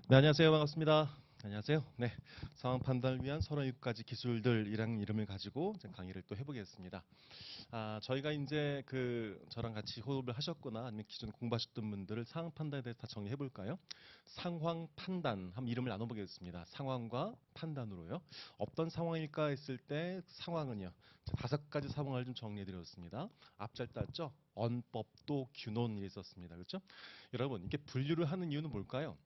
네, 안녕하세요. 반갑습니다. 안녕하세요. 네, 상황 판단을 위한 37가지 기술들이라는 이름을 가지고 이제 강의를 또 해보겠습니다. 저희가 이제 저랑 같이 호흡을 하셨거나 아니면 기존에 공부하셨던 분들을 상황 판단에 대해서 다 정리해 볼까요? 상황 판단 한번 이름을 나눠보겠습니다. 상황과 판단으로요. 어떤 상황일까 했을 때 상황은요. 5가지 상황을 좀 정리해 드렸습니다. 앞잘 땄죠? 언법도 균혼이 있었습니다. 그렇죠? 여러분, 이게 분류를 하는 이유는 뭘까요?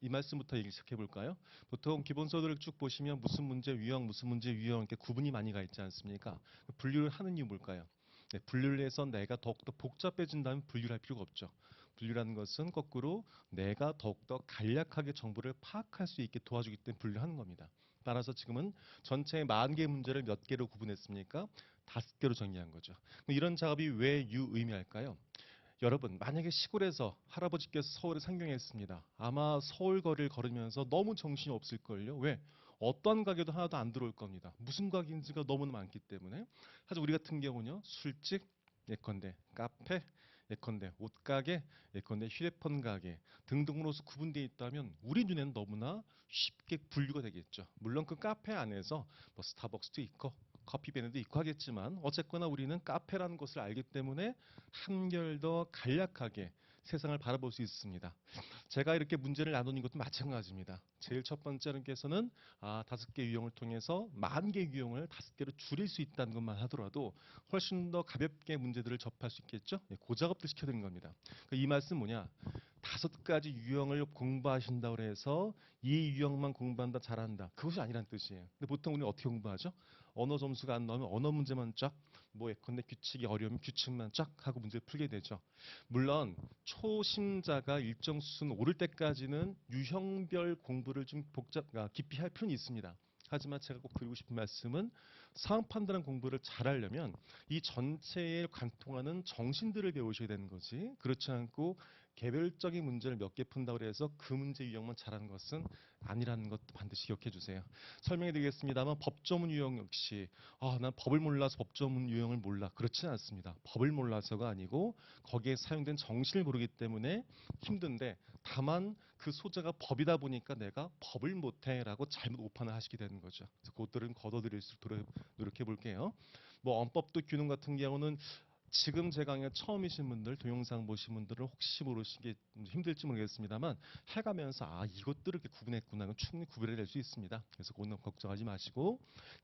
이 말씀부터 얘기 시작해 볼까요? 보통 기본서들을 쭉 보시면 무슨 문제 유형, 무슨 문제 유형 이렇게 구분이 많이 가 있지 않습니까? 분류를 하는 이유 뭘까요? 네, 분류를 해서 내가 더욱더 복잡해진다면 분류를 할 필요가 없죠. 분류라는 것은 거꾸로 내가 더욱더 간략하게 정보를 파악할 수 있게 도와주기 때문에 분류를 하는 겁니다. 따라서 지금은 전체 10,000개 문제를 몇 개로 구분했습니까? 5개로 정리한 거죠. 이런 작업이 왜 유의미할까요? 여러분, 만약에 시골에서 할아버지께서 서울에 상경했습니다. 아마 서울 거리를 걸으면서 너무 정신이 없을걸요. 왜? 어떤 가게도 하나도 안 들어올 겁니다. 무슨 가게인지가 너무 많기 때문에. 하지만 우리 같은 경우는요. 술집, 예컨대 카페, 예컨대 옷가게, 예컨대 휴대폰 가게 등등으로서 구분되어 있다면 우리 눈에는 너무나 쉽게 분류가 되겠죠. 물론 그 카페 안에서 뭐 스타벅스도 있고 커피베네도 있고 하겠지만 어쨌거나 우리는 카페라는 것을 알기 때문에 한결 더 간략하게 세상을 바라볼 수 있습니다. 제가 이렇게 문제를 나누는 것도 마찬가지입니다. 제일 첫 번째는께서는 5개 유형을 통해서 10,000개 유형을 5개로 줄일 수 있다는 것만 하더라도 훨씬 더 가볍게 문제들을 접할 수 있겠죠? 그 작업도 시켜드린 겁니다. 이 말씀 뭐냐? 5가지 유형을 공부하신다고 해서 이 유형만 공부한다 잘한다. 그것이 아니란 뜻이에요. 근데 보통 우리는 어떻게 공부하죠? 언어 점수가 안 나오면 언어 문제만 쫙, 뭐 예컨대 규칙이 어려우면 규칙만 쫙 하고 문제를 풀게 되죠. 물론 초심자가 일정 수준 오를 때까지는 유형별 공부를 좀 깊이 할 필요는 있습니다. 하지만 제가 꼭 드리고 싶은 말씀은 상황 판단 공부를 잘하려면 이 전체에 관통하는 정신들을 배우셔야 되는 거지. 그렇지 않고 개별적인 문제를 몇 개 푼다고 해서 그 문제 유형만 잘하는 것은 아니라는 것도 반드시 기억해 주세요. 설명해 드리겠습니다만 법조문 유형 역시 난 법을 몰라서 법조문 유형을 몰라. 그렇지는 않습니다. 법을 몰라서가 아니고 거기에 사용된 정신을 모르기 때문에 힘든데 다만 그 소재가 법이다 보니까 내가 법을 못해라고 잘못 오판을 하시게 되는 거죠. 그래서 그것들은 걷어들일 수 있도록 노력해 볼게요. 뭐 언법도 균형 같은 경우는 지금 제 강의 처음이신 분들, 동영상 보신 분들은 혹시 모르시기 힘들지 모르겠습니다만 해가면서 이것들을 이렇게 구분했구나. 충분히 구별해낼 수 있습니다. 그래서 그거는 걱정하지 마시고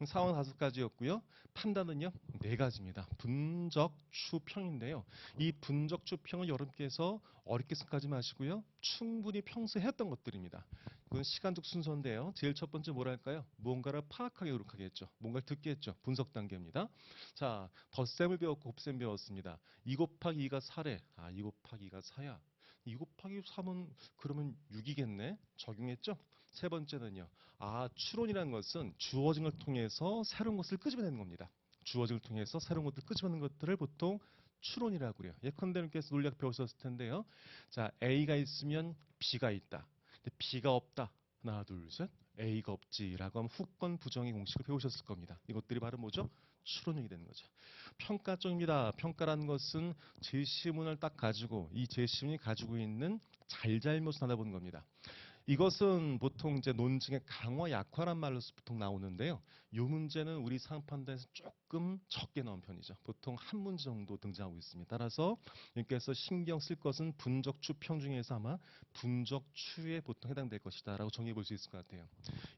상황 5가지였고요. 판단은요 4가지입니다. 분적, 추, 평인데요. 이 분적, 추, 평을 여러분께서 어렵게 생각하지 마시고요. 충분히 평소에 했던 것들입니다. 그건 시간적 순서인데요. 제일 첫 번째 뭐랄까요? 무언가를 파악하게 노력하겠죠. 뭔가를 듣겠죠. 분석 단계입니다. 자, 덧셈을 배웠고 곱셈 배웠습니다. 2 곱하기 2가 4래. 2 곱하기 2가 4야. 2 곱하기 3은 그러면 6이겠네. 적용했죠? 세 번째는요. 추론이라는 것은 주어진 걸 통해서 새로운 것을 끄집어내는 겁니다. 주어진 걸 통해서 새로운 것들을 끄집어내는 것들을 보통 추론이라고 그래요. 예컨대님께서 논리학 배우셨을 텐데요. 자, A가 있으면 B가 있다. 근데 B가 없다. 하나, 둘, 셋. A가 없지라고 하면 후권 부정의 공식을 배우셨을 겁니다. 이것들이 바로 뭐죠? 추론력이 되는 거죠. 평가점입니다. 평가라는 것은 제시문을 딱 가지고 이 제시문이 가지고 있는 잘잘못을 알아보는 겁니다. 이것은 보통 이제 논증의 강화, 약화란 말로서 보통 나오는데요. 이 문제는 우리 상황 판단에서 조금 적게 나온 편이죠. 보통 한 문제 정도 등장하고 있습니다. 따라서 여기서 신경 쓸 것은 분적추 평 중에서 아마 분적추에 보통 해당될 것이다라고 정리해 볼 수 있을 것 같아요.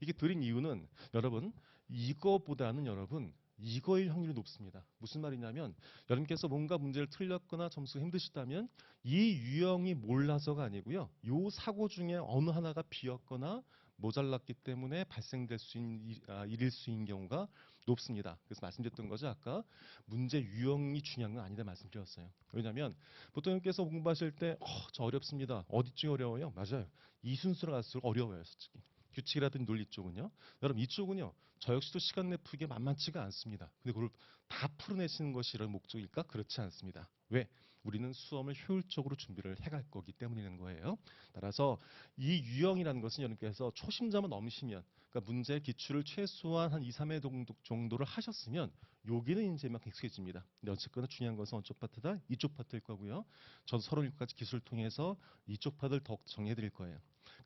이게 드린 이유는 여러분 이거보다는 여러분 이거일 확률이 높습니다. 무슨 말이냐면 여러분께서 뭔가 문제를 틀렸거나 점수가 힘드시다면 이 유형이 몰라서가 아니고요. 요 사고 중에 어느 하나가 비었거나 모자랐기 때문에 발생될 수 있는 일일 수 있는 경우가 높습니다. 그래서 말씀드렸던 거죠. 아까 문제 유형이 중요한 건 아니다 말씀드렸어요. 왜냐하면 보통 여러분께서 공부하실 때 저 어렵습니다. 어디쯤 어려워요? 맞아요. 이 순서로 갈수록 어려워요. 솔직히. 규칙이라든지 논리 쪽은요. 여러분 이쪽은요. 저 역시도 시간 내풀기가 만만치가 않습니다. 근데 그걸 다 풀어내시는 것이 이런 목적일까? 그렇지 않습니다. 왜? 우리는 수험을 효율적으로 준비를 해갈 거기 때문이라는 거예요. 따라서 이 유형이라는 것은 여러분께서 초심자만 넘으시면 그러니까 문제 기출을 최소한 한 2, 3회 정도를 하셨으면 여기는 이제 막 익숙해집니다. 근데 어쨌거나 중요한 것은 어쪽 파트다? 이쪽 파트일 거고요. 전 37가지 기술을 통해서 이쪽 파트를 더 정리해 드릴 거예요.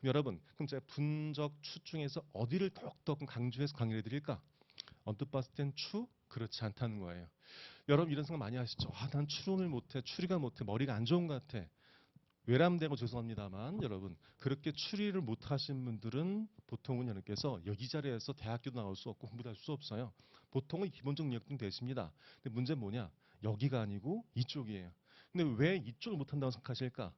여러분, 그럼 제가 분적 추 중에서 어디를 더욱더 강조해서 강의를 해드릴까? 언뜻 봤을 땐 추? 그렇지 않다는 거예요. 여러분 이런 생각 많이 하시죠? 아, 난 추론을 못해, 추리가 못해, 머리가 안 좋은 것 같아. 외람되고 죄송합니다만 여러분 그렇게 추리를 못하신 분들은 보통은 여러분께서 여기 자리에서 대학교도 나올 수 없고 공부도 할 수 없어요. 보통은 기본적 능력도 되십니다. 근데 문제는 뭐냐? 여기가 아니고 이쪽이에요. 근데 왜 이쪽을 못한다고 생각하실까?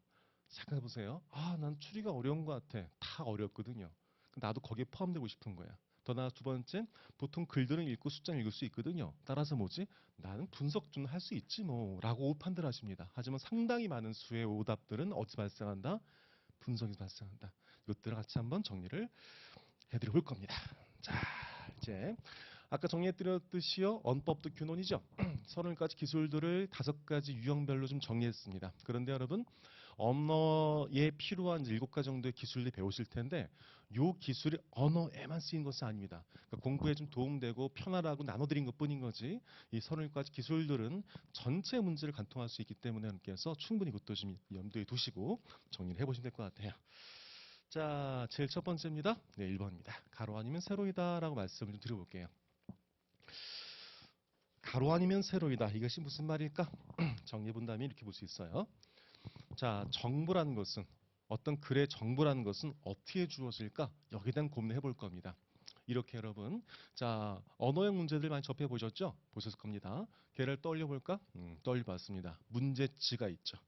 생각해 보세요. 아, 난 추리가 어려운 것 같아. 다 어렵거든요. 나도 거기에 포함되고 싶은 거야. 더 나아 두 번째, 보통 글들은 읽고 숫자는 읽을 수 있거든요. 따라서 뭐지? 나는 분석 좀 할 수 있지 뭐라고 판단하십니다. 하지만 상당히 많은 수의 오답들은 어디 발생한다? 분석에서 발생한다. 이것들을 같이 한번 정리를 해드려 볼 겁니다. 자, 이제 아까 정리해드렸듯이요. 언법도 균론이죠. 30가지 기술들을 5가지 유형별로 좀 정리했습니다. 그런데 여러분 언어에 필요한 7가지 정도의 기술을 배우실 텐데 이 기술이 언어에만 쓰인 것은 아닙니다. 그러니까 공부에 좀 도움되고 편하라고 나눠드린 것뿐인 거지 이 30가지 기술들은 전체 문제를 관통할 수 있기 때문에 여러분께서 충분히 그것도 좀 염두에 두시고 정리를 해보시면 될 것 같아요. 자, 제일 첫 번째입니다. 네, 1번입니다. 가로 아니면 세로이다 라고 말씀을 좀 드려볼게요. 가로 아니면 세로이다. 이것이 무슨 말일까? 정리해 본다면 이렇게 볼 수 있어요. 자, 정보라는 것은 어떤 글의 정보라는 것은 어떻게 주어질까? 여기에 대한 고민을 해볼 겁니다. 이렇게 여러분, 자 언어형 문제들 많이 접해 보셨죠? 보셨을 겁니다. 걔를 떠올려 볼까? 떠올려봤습니다. 문제지가 있죠.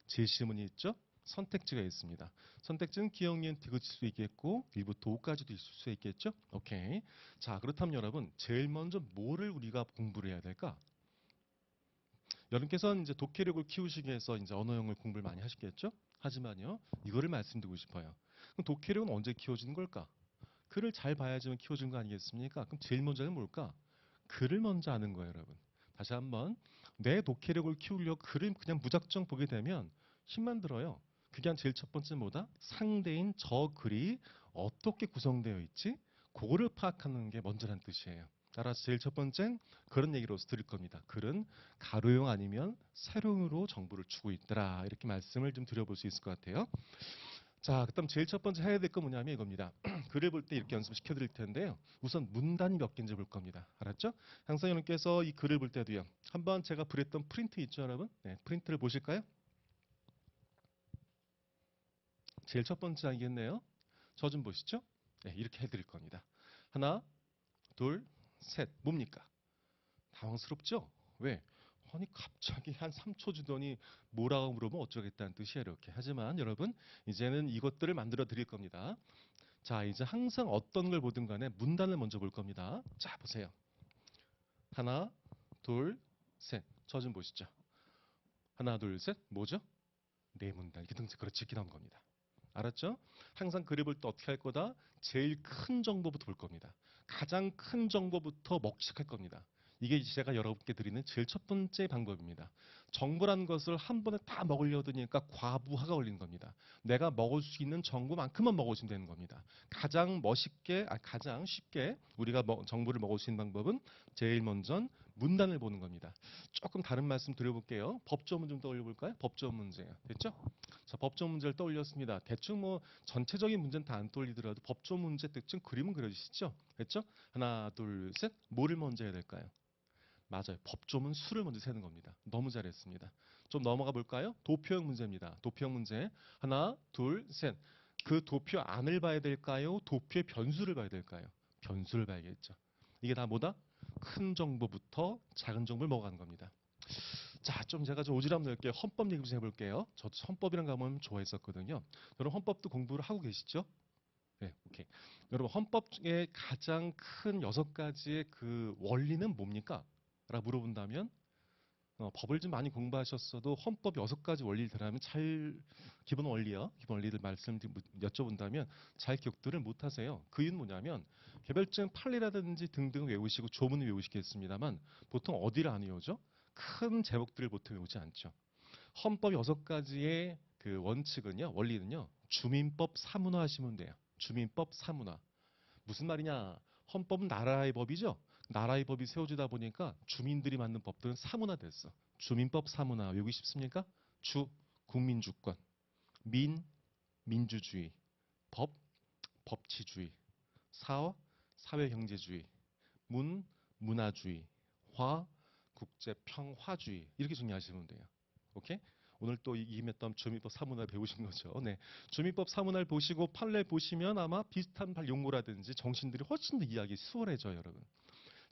제시문이 있죠. 선택지가 있습니다. 선택지는 기억, 니은, 디귿일 수 있겠고 1부터 5까지도 있을 수 있겠죠. 오케이. 자, 그렇다면 여러분 제일 먼저 뭐를 우리가 공부를 해야 될까? 여러분께서는 이제 독해력을 키우시기 위해서 이제 언어형을 공부를 많이 하시겠죠? 하지만요, 이거를 말씀드리고 싶어요. 그럼 독해력은 언제 키워지는 걸까? 글을 잘 봐야지만 키워지는 거 아니겠습니까? 그럼 제일 먼저는 뭘까? 글을 먼저 아는 거예요, 여러분. 다시 한번 내 독해력을 키우려고 글을 그냥 무작정 보게 되면 힘만 들어요. 그게 한 제일 첫 번째 뭐다? 상대인 저 글이 어떻게 구성되어 있지? 그거를 파악하는 게 먼저란 뜻이에요. 따라서 제일 첫 번째는 그런 얘기로서 드릴 겁니다. 글은 가로용 아니면 세로용으로 정보를 주고 있더라. 이렇게 말씀을 좀 드려볼 수 있을 것 같아요. 자, 그다음 제일 첫 번째 해야 될 건 뭐냐면 이겁니다. 글을 볼 때 이렇게 연습시켜 드릴 텐데요. 우선 문단이 몇 개인지 볼 겁니다. 알았죠? 항상 여러분께서 이 글을 볼 때도요. 한번 제가 그랬던 프린트 있죠, 여러분? 네, 프린트를 보실까요? 제일 첫 번째 알겠네요. 저 좀 보시죠. 네, 이렇게 해드릴 겁니다. 하나, 둘, 셋. 뭡니까? 당황스럽죠? 왜? 아니 갑자기 한 3초 주더니 뭐라고 물어보면 어쩌겠다는 뜻이에요. 이렇게. 하지만 여러분 이제는 이것들을 만들어 드릴 겁니다. 자, 이제 항상 어떤 걸 보든 간에 문단을 먼저 볼 겁니다. 자, 보세요. 하나, 둘, 셋. 저 좀 보시죠. 하나, 둘, 셋. 뭐죠? 네 문단. 이렇게 등장 그렇지 이렇게 나온 겁니다. 알았죠? 항상 글을 볼 때 어떻게 할 거다? 제일 큰 정보부터 볼 겁니다. 가장 큰 정보부터 먹기 시작할 겁니다. 이게 제가 여러분께 드리는 제일 첫 번째 방법입니다. 정보라는 것을 한 번에 다 먹으려 드니까 과부하가 걸리는 겁니다. 내가 먹을 수 있는 정보만큼만 먹으시면 되는 겁니다. 가장 쉽게 우리가 정보를 먹을 수 있는 방법은 제일 먼저 문단을 보는 겁니다. 조금 다른 말씀 드려볼게요. 법조 문제 좀 떠올려 볼까요? 법조 문제요. 됐죠? 자, 법조 문제를 떠올렸습니다. 대충 뭐 전체적인 문제는 다 안 떠올리더라도 법조 문제 대충 그림은 그려지시죠? 됐죠? 하나, 둘, 셋. 뭐를 먼저 해야 될까요? 맞아요. 법조문 수를 먼저 세는 겁니다. 너무 잘했습니다. 좀 넘어가 볼까요? 도표형 문제입니다. 도표형 문제. 하나, 둘, 셋. 그 도표 안을 봐야 될까요? 도표의 변수를 봐야 될까요? 변수를 봐야겠죠. 이게 다 뭐다? 큰 정보부터 작은 정보를 먹어가는 겁니다. 자, 좀 제가 좀 오지랖 넓게 헌법 얘기 좀 해볼게요. 저도 헌법이란 과목 좋아했었거든요. 여러분 헌법도 공부를 하고 계시죠? 네, 오케이. 여러분 헌법의 가장 큰 6가지의 그 원리는 뭡니까? 라고 물어본다면 법을 좀 많이 공부하셨어도 헌법 6가지 원리를 들으면 기본 원리요. 기본 원리들 여쭤본다면 잘 기억들을 못 하세요. 그 이유는 뭐냐면 개별적 판례라든지 등등 외우시고 조문을 외우시겠습니다만 보통 어디를 안 외우죠? 큰 제목들을 보통 외우지 않죠. 헌법 6가지의 그 원칙은요, 원리는요, 주민법 사문화 하시면 돼요. 주민법 사문화. 무슨 말이냐? 헌법은 나라의 법이죠. 나라의 법이 세워지다 보니까 주민들이 만든 법들은 사문화됐어. 주민법 사문화 외우기 쉽습니까? 주 국민주권, 민 민주주의, 법, 법치주의, 사, 사회경제주의, 문, 문화주의, 화, 국제평화주의 이렇게 정리하시면 돼요. 오케이? 오늘 또 이임했던 주민법 사문을 배우신 거죠. 네, 주민법 사문을 보시고 판례 보시면 아마 비슷한 용어라든지 정신들이 훨씬 더 이해하기 수월해져요, 여러분.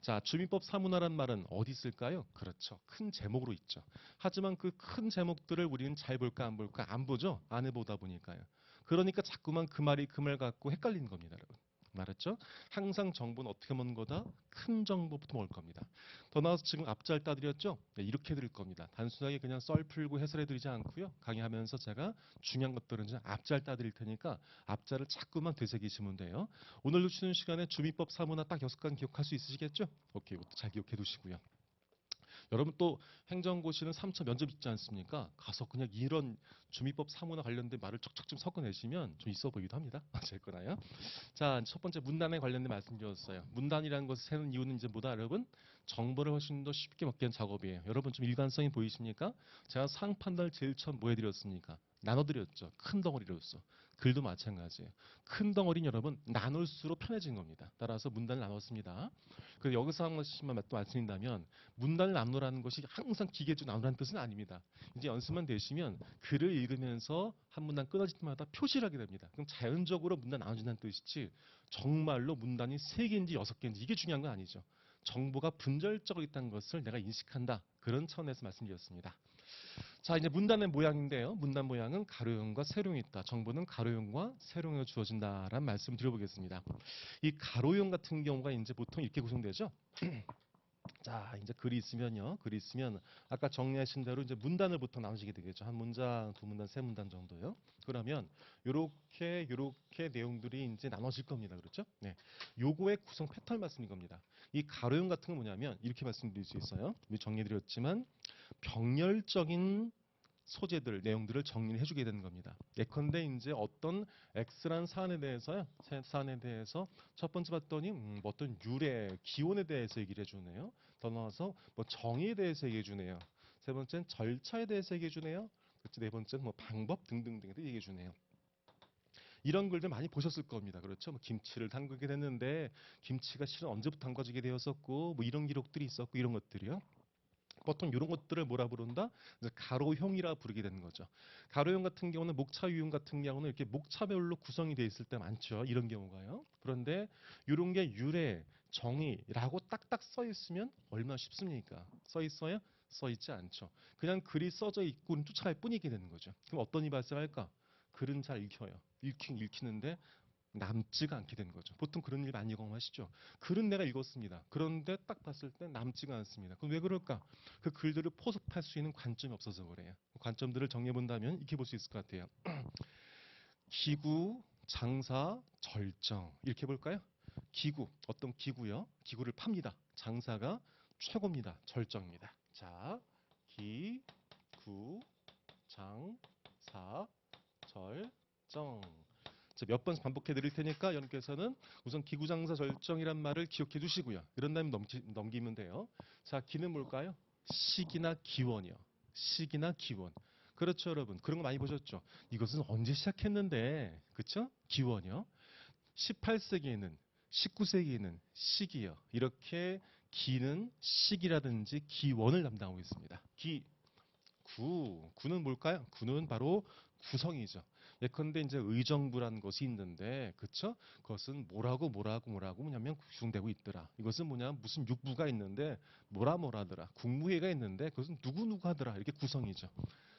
자, 주민법 사문화란 말은 어디 있을까요? 그렇죠. 큰 제목으로 있죠. 하지만 그 큰 제목들을 우리는 잘 볼까 안 볼까 안 보죠. 안 해보다 보니까요. 그러니까 자꾸만 그 말이 그 말 갖고 헷갈리는 겁니다, 여러분. 말했죠? 항상 정보는 어떻게 먹는 거다? 큰 정보부터 먹을 겁니다. 더 나아서 지금 앞잘 따드렸죠? 네, 이렇게 드릴 겁니다. 단순하게 그냥 썰 풀고 해설해 드리지 않고요. 강의하면서 제가 중요한 것들은 앞잘 따드릴 테니까 앞잘을 자꾸만 되새기시면 돼요. 오늘도 쉬는 시간에 주민법 사문화 딱 6간 기억할 수 있으시겠죠? 오케이, 이것도 잘 기억해 두시고요. 여러분 또 행정고시는 3차 면접 있지 않습니까? 가서 그냥 이런 주민법 사문화 관련된 말을 쫙쫙 좀 섞어내시면 좀 있어 보이기도 합니다. 어쨌거나요. 자, 첫 번째 문단에 관련된 말씀드렸어요. 문단이라는 것을 세는 이유는 이제 뭐다, 여러분? 정보를 훨씬 더 쉽게 먹기 위한 작업이에요. 여러분 좀 일관성이 보이십니까? 제가 상 판단을 제일 처음 뭐 해드렸습니까? 나눠드렸죠. 큰 덩어리로서. 글도 마찬가지예요. 큰 덩어리는 여러분 나눌수록 편해진 겁니다. 따라서 문단을 나눴습니다. 그래서 여기서 한 것만 또 말씀드린다면 문단을 나누라는 것이 항상 기계적으로 나누라는 뜻은 아닙니다. 이제 연습만 되시면 글을 읽으면서 한 문단 끊어질 때마다 표시를 하게 됩니다. 그럼 자연적으로 문단 나눠준다는 뜻이지 정말로 문단이 3개인지 6개인지 이게 중요한 건 아니죠. 정보가 분절적으로 있다는 것을 내가 인식한다. 그런 차원에서 말씀드렸습니다. 자, 이제 문단의 모양인데요. 문단 모양은 가로형과 세로형이 있다. 정보는 가로형과 세로형으로 주어진다라는 말씀을 드려보겠습니다. 이 가로형 같은 경우가 이제 보통 이렇게 구성되죠. 자, 이제 글이 있으면요. 글이 있으면 아까 정리하신 대로 이제 문단을 보통 나누시게 되겠죠. 한 문장, 두 문단, 세 문단 정도요. 그러면 요렇게 내용들이 이제 나눠질 겁니다. 그렇죠? 네. 요거의 구성 패턴 말씀인 겁니다. 이 가로형 같은 건 뭐냐면 이렇게 말씀드릴 수 있어요. 이미 정리해드렸지만 병렬적인 소재들, 내용들을 정리를 해주게 되는 겁니다. 예컨대 이제 어떤 X라는 사안에 대해서요. 사안에 대해서 첫 번째 봤더니 뭐 어떤 유래, 기원에 대해서 얘기를 해주네요. 더 나아가서 뭐 정의에 대해서 얘기해 주네요. 세 번째는 절차에 대해서 얘기해 주네요. 그렇죠. 네 번째는 뭐 방법 등등등에 대해 얘기해 주네요. 이런 글들 많이 보셨을 겁니다. 그렇죠? 뭐 김치를 담그게 됐는데 김치가 실은 언제부터 담가지게 되었었고 뭐 이런 기록들이 있었고 이런 것들이요. 보통 이런 것들을 뭐라 부른다? 이제 가로형이라 부르게 되는 거죠. 가로형 같은 경우는 목차 유형 같은 경우는 이렇게 목차별로 구성이 되어 있을 때 많죠. 이런 경우가요. 그런데 이런 게 유래, 정의라고 딱딱 써 있으면 얼마나 쉽습니까? 써 있어요? 써 있지 않죠. 그냥 글이 써져 있고 쫓아갈 뿐이게 되는 거죠. 그럼 어떤 일이 발생할까? 글은 잘 읽혀요. 읽히는데 남지가 않게 되는 거죠. 보통 그런 일 많이 경험하시죠. 글은 내가 읽었습니다. 그런데 딱 봤을 때 남지가 않습니다. 그럼 왜 그럴까? 그 글들을 포섭할 수 있는 관점이 없어서 그래요. 관점들을 정리해 본다면 이렇게 볼 수 있을 것 같아요. 기구, 장사, 절정 이렇게 볼까요? 기구, 어떤 기구요? 기구를 팝니다. 장사가 최고입니다. 절정입니다. 자, 기, 구, 장, 사, 절정. 몇 번 반복해 드릴 테니까 여러분께서는 우선 기구장사 절정이란 말을 기억해 두시고요. 이런 다음에 넘기면 돼요. 자, 기는 뭘까요? 시기나 기원이요. 시기나 기원. 그렇죠, 여러분. 그런 거 많이 보셨죠? 이것은 언제 시작했는데, 그렇죠? 기원이요. 18세기에는 19세기에는 시기요. 이렇게 기는 시기라든지 기원을 담당하고 있습니다. 구는 뭘까요? 구는 바로 구성이죠. 예컨대 이제 의정부라는 것이 있는데, 그쵸? 그것은 뭐냐면 구성되고 있더라. 이것은 뭐냐? 무슨 육부가 있는데, 뭐라더라. 국무회의가 있는데, 그것은 누구 하더라. 이렇게 구성이죠.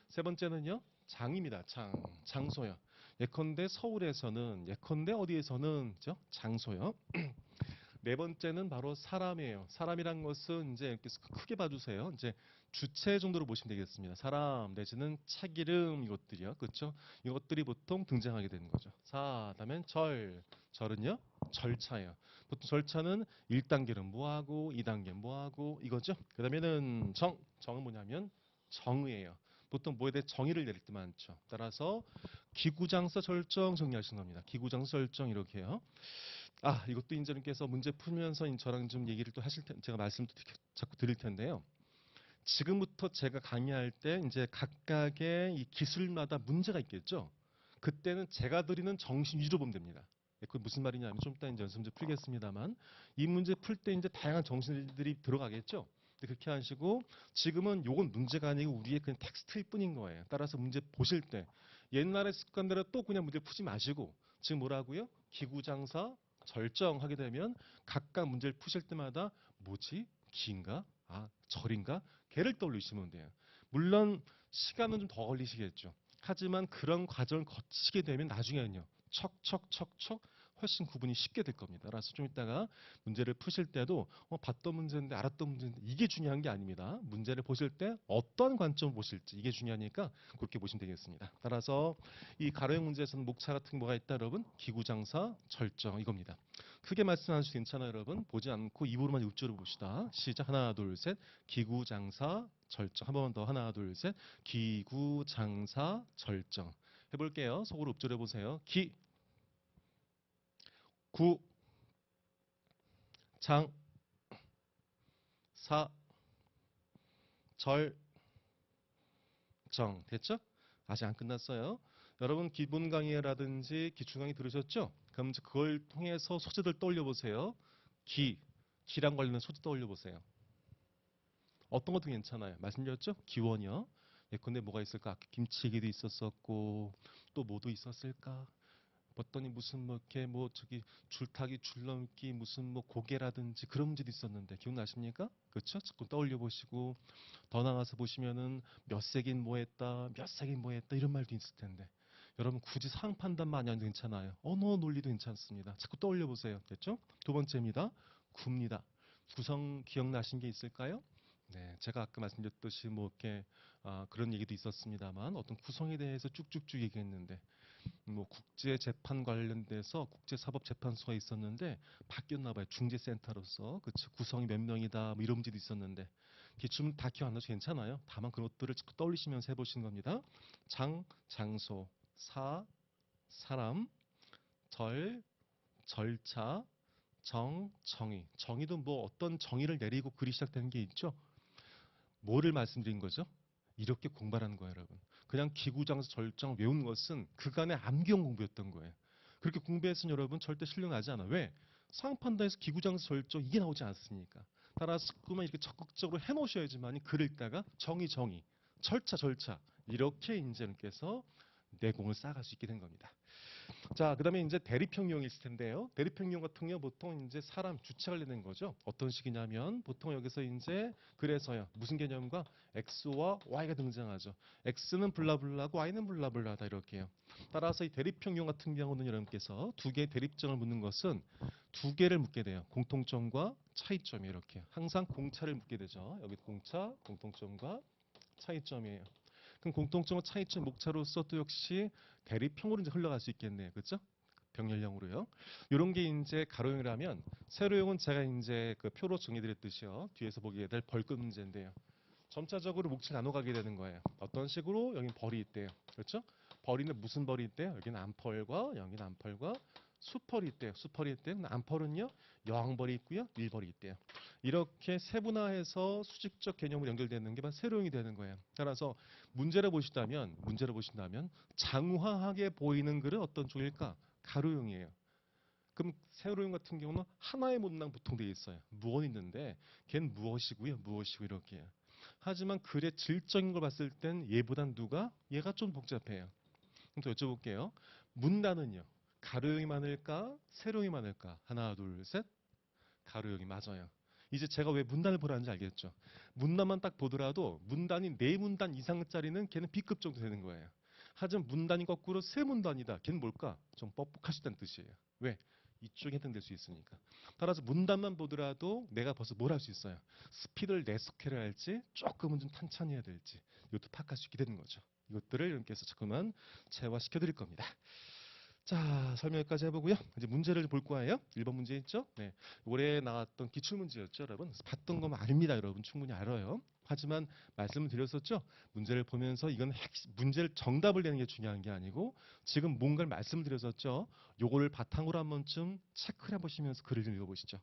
세 번째는요, 장입니다. 장소요. 예컨대 서울에서는, 예컨대 어디에서는, 그죠? 장소요. 네 번째는 바로 사람이에요. 사람이란 것은 이제 이렇게 크게 봐주세요. 이제 주체 정도로 보시면 되겠습니다. 사람 내지는 차기름 이것들이요. 그렇죠? 이것들이 보통 등장하게 되는 거죠. 자, 다음엔 절은요? 절차예요. 보통 절차는 1단계는 뭐하고 2단계 뭐하고 이거죠. 그 다음에는 정은 뭐냐면 정의예요. 보통 뭐에 대해 정의를 내릴 때 많죠. 따라서 기구장사 절정 정리하시는 겁니다. 기구장사 절정 이렇게 해요. 아, 이것도 인재님께서 문제 풀면서 저랑 좀 얘기를 또 하실 텐데 제가 말씀도 자꾸 드릴 텐데요. 지금부터 제가 강의할 때 이제 각각의 이 기술마다 문제가 있겠죠. 그때는 제가 드리는 정신 위주로 보면 됩니다. 그게 무슨 말이냐면 좀 이따 이제 연습 문제 풀겠습니다만 이 문제 풀 때 이제 다양한 정신들이 들어가겠죠. 근데 그렇게 하시고 지금은 요건 문제가 아니고 우리의 그냥 텍스트일 뿐인 거예요. 따라서 문제 보실 때 옛날의 습관대로 또 그냥 문제 푸지 마시고 지금 뭐라고요? 기구장사 절정하게 되면 각각 문제를 푸실 때마다 뭐지? 기인가? 아, 절인가? 걔를 떠올리시면 돼요. 물론 시간은 좀 더 걸리시겠죠. 하지만 그런 과정을 거치게 되면 나중에는요. 척척척척 훨씬 구분이 쉽게 될 겁니다. 따라서 좀 이따가 문제를 푸실 때도 봤던 문제인데 알았던 문제인데 이게 중요한 게 아닙니다. 문제를 보실 때 어떤 관점을 보실지 이게 중요하니까 그렇게 보시면 되겠습니다. 따라서 이 가로형 문제에서는 목차 같은 게 뭐가 있다 여러분? 기구장사 절정 이겁니다. 크게 말씀 안 하셔도 괜찮아요 여러분. 보지 않고 입으로만 육조를 봅시다. 시작 하나 둘 셋 기구장사 절정 한 번만 더 하나 둘 셋 기구장사 절정 해볼게요. 속으로 읊조려 보세요. 구, 장, 사, 절, 정. 됐죠? 아직 안 끝났어요. 여러분 기본 강의라든지 기출 강의 들으셨죠? 그럼 이제 그걸 통해서 소재들 떠올려 보세요. 기랑 관련된 소재 떠올려 보세요. 어떤 것도 괜찮아요. 말씀드렸죠? 기원이요. 예컨대 뭐가 있을까? 아까 김치 얘기도 있었었고 또 뭐도 있었을까? 봤더니 무슨 뭐 이렇게 뭐 저기 줄타기 줄넘기 무슨 뭐 고개라든지 그런 문제도 있었는데 기억나십니까? 그렇죠? 조금 떠올려 보시고 더 나가서 보시면은 몇 세긴 뭐 했다 몇 세긴 뭐 했다 이런 말도 있을 텐데 여러분 굳이 상황 판단만 안 해도 괜찮아요. 언어 논리도 괜찮습니다. 자꾸 떠올려 보세요. 됐죠? 두 번째입니다. 구입니다. 구성 기억나신 게 있을까요? 네, 제가 아까 말씀드렸듯이 뭐 이렇게 그런 얘기도 있었습니다만 어떤 구성에 대해서 쭉쭉쭉 얘기했는데 뭐 국제 재판 관련돼서 국제사법재판소가 있었는데 바뀌었나 봐요. 중재센터로서 그치 구성이 몇 명이다 뭐 이런 문제도 있었는데 기출 다 기억 안 나서 괜찮아요. 다만 그런 것들을 자꾸 떠올리시면서 해보시는 겁니다. 장, 장소, 사, 사람, 절, 절차, 정, 정의. 정의도 뭐 어떤 정의를 내리고 글이 시작되는 게 있죠. 뭐를 말씀드린 거죠? 이렇게 공부하는 거예요, 여러분. 그냥 기구장서 절정 외운 것은 그간의 암기형 공부였던 거예요. 그렇게 공부했으면 여러분 절대 실력 나지 않아. 왜? 상판다에서 기구장서 절정 이게 나오지 않습니까? 따라서 자꾸만 이렇게 적극적으로 해놓으셔야지만 글을 읽다가 정의, 절차 이렇게 이제 이렇게해서 내공을 쌓아갈 수 있게 된 겁니다. 자, 그다음에 이제 대립형용이 있을 텐데요. 대립형용 같은 경우 보통 이제 사람 주체 관련된 거죠. 어떤 식이냐면 보통 여기서 이제 그래서요. 무슨 개념과 x와 y가 등장하죠. x는 블라블라고 y는 블라블라다 이렇게요. 따라서 이 대립형용 같은 경우는 여러분께서 두 개의 대립점을 묻는 것은 두 개를 묻게 돼요. 공통점과 차이점이 이렇게. 항상 공차를 묻게 되죠. 여기 공차, 공통점과 차이점이에요. 그럼 공통점과 차이점 목차로서 또 역시 대립형으로 이제 흘러갈 수 있겠네요. 그렇죠? 병렬형으로요. 이런 게 이제 가로형이라면 세로형은 제가 이제 그 표로 정리드렸듯이요. 뒤에서 보게 될 벌금 문제인데요. 점차적으로 몫을 나눠가게 되는 거예요. 어떤 식으로 여기 벌이 있대요. 그렇죠? 벌이는 무슨 벌이 있대요? 여기는 암펄과 여기는 암펄과 수펄이 있대요. 수펄이 있대요. 암펄은요. 여왕벌이 있고요. 일벌이 있대요. 이렇게 세분화해서 수직적 개념으로 연결되는 게 바로 세로형이 되는 거예요. 따라서 문제를 보신다면 장황하게 보이는 글은 어떤 쪽일까? 가로형이에요. 그럼 세로형 같은 경우는 하나의 문장 보통 되어 있어요. 무언이 있는데 걔는 무엇이고요. 무엇이고 이렇게. 하지만 글의 질적인 걸 봤을 땐 얘보단 누가? 얘가 좀 복잡해요. 그럼 또 여쭤볼게요. 문단은요. 가로형이 많을까? 세로형이 많을까? 하나 둘 셋. 가로형이 맞아요. 이제 제가 왜 문단을 보라는지 알겠죠? 문단만 딱 보더라도 문단이 네 문단 이상짜리는 걔는 B급 정도 되는 거예요. 하지만 문단이 거꾸로 세 문단이다. 걔는 뭘까? 좀 뻑뻑하시다는 뜻이에요. 왜? 이쪽에 해당될 수 있으니까. 따라서 문단만 보더라도 내가 벌써 뭘 할 수 있어요. 스피드를 내 속해를 할지 조금은 좀 탄탄히 해야 될지 이것도 파악할 수 있게 되는 거죠. 이것들을 여러분께서 자꾸만 체화시켜 드릴 겁니다. 자, 설명 여기까지 해보고요. 이제 문제를 볼 거예요. 1번 문제 있죠? 네. 올해 나왔던 기출문제였죠, 여러분. 그래서 봤던 거면 압니다, 여러분. 충분히 알아요. 하지만 말씀을 드렸었죠. 문제를 보면서 이건 문제를 정답을 내는 게 중요한 게 아니고 지금 뭔가를 말씀을 드렸었죠. 요거를 바탕으로 한 번쯤 체크를 해보시면서 글을 좀 읽어보시죠.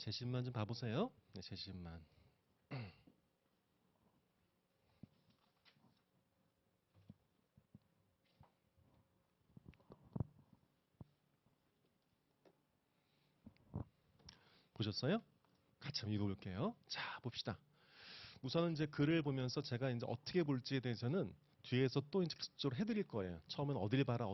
제심만 좀 봐보세요. 네, 제심만. 보셨어요? 같이 한번 읽어볼게요. 자, 봅시다. 우선은 이제 글을 보면서 제가 이제 어떻게 볼지에 대해서는 뒤에서 또 이제 계속적으로 해드릴 거예요. 처음엔 어딜 봐라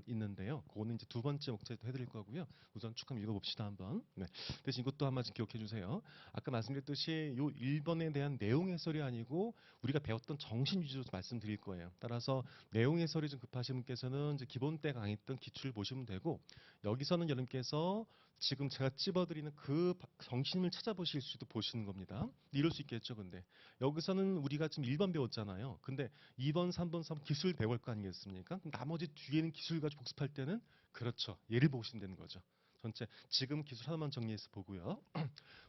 있는데요. 그거는 이제 두 번째 목차에도 해드릴 거고요. 우선 쭉 한번 읽어봅시다 한번. 네. 대신 이것도 한 말씀 기억해 주세요. 아까 말씀드렸듯이 요 1번에 대한 내용 해설이 아니고 우리가 배웠던 정신 위주로 말씀드릴 거예요. 따라서 내용 해설이 좀 급하신 분께서는 이제 기본 때 강의했던 기출 보시면 되고 여기서는 여러분께서 지금 제가 찝어드리는 그 정신을 찾아보실 수도 보시는 겁니다. 이럴 수 있겠죠, 근데. 여기서는 우리가 지금 1번 배웠잖아요. 근데 2번, 3번, 3번 기술 배울 거 아니겠습니까? 그럼 나머지 뒤에는 기술 가지고 복습할 때는 그렇죠. 예를 보시면 되는 거죠. 전체 지금 기술 하나만 정리해서 보고요.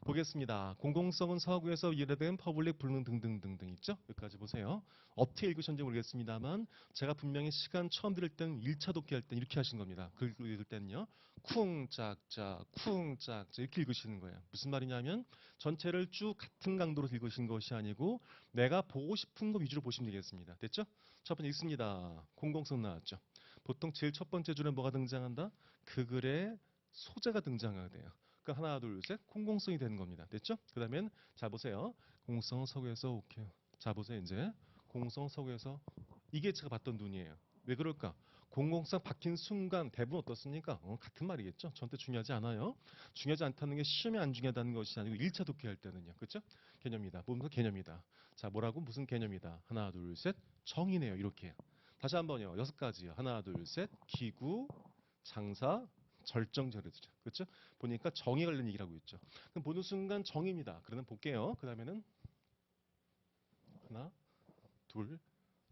보겠습니다. 공공성은 서구에서 유래된 퍼블릭 불능 등등등등 있죠? 여기까지 보세요. 어떻게 읽으셨는지 모르겠습니다만 제가 분명히 시간 처음 들을 때는 1차 독해 할 때 이렇게 하신 겁니다. 글 읽을 때는요. 쿵짝짝 쿵짝짝 이렇게 읽으시는 거예요. 무슨 말이냐면 전체를 쭉 같은 강도로 읽으신 것이 아니고 내가 보고 싶은 거 위주로 보시면 되겠습니다. 됐죠? 첫 번째 읽습니다. 공공성 나왔죠. 보통 제일 첫 번째 줄에 뭐가 등장한다? 그 글의 소재가 등장하게 돼요. 그 하나 둘 셋 공공성이 되는 겁니다. 됐죠? 그다음엔 자 보세요. 공공성 서구에서 오케이. 자 보세요 이제 공공성 서구에서 이게 제가 봤던 눈이에요. 왜 그럴까? 공공성 박힌 순간 대부분 어떻습니까? 같은 말이겠죠. 저한테 중요하지 않아요. 중요하지 않다는 게 시험에 안 중요하다는 것이 아니고 1차 독해할 때는요. 그렇죠? 개념이다. 보면서 개념이다. 자 뭐라고? 무슨 개념이다. 하나 둘 셋 정의네요. 이렇게. 다시 한번요. 6가지요. 하나 둘 셋 기구 장사 절정절이죠. 그렇죠? 보니까 정의 관련 얘기를 하고 있죠. 그럼 보는 순간 정의입니다. 그러면 볼게요. 그 다음에는 하나, 둘,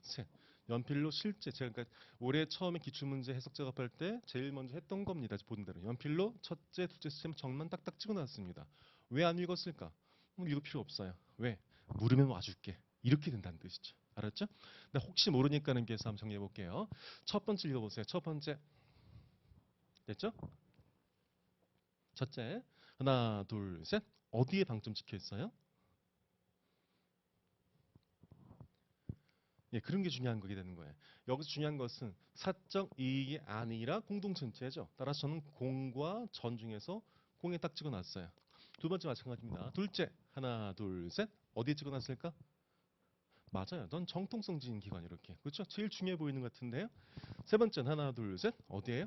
셋. 연필로 실제 제가 그러니까 올해 처음에 기출문제 해석 작업할 때 제일 먼저 했던 겁니다. 보는 대로 연필로 첫째, 둘째 시점 정만 딱딱 찍어놨습니다. 왜 안 읽었을까? 읽을 필요 없어요. 왜? 물으면 와줄게. 이렇게 된다는 뜻이죠. 알았죠? 근데 혹시 모르니까는 계속 한번 정리해 볼게요. 첫 번째 읽어보세요. 첫 번째 됐죠? 첫째, 하나, 둘, 셋. 어디에 방점 찍혀 있어요? 예, 그런 게 중요한 거게 되는 거예요. 여기서 중요한 것은 사적 이익이 아니라 공동전체죠. 따라서 저는 공과 전 중에서 공에 딱 찍어놨어요. 두 번째 마찬가지입니다. 둘째, 하나, 둘, 셋. 어디에 찍어놨을까? 맞아요. 넌 정통성 지닌 기관 이렇게. 그렇죠? 제일 중요해 보이는 것 같은데요. 세 번째는 하나, 둘, 셋. 어디에요?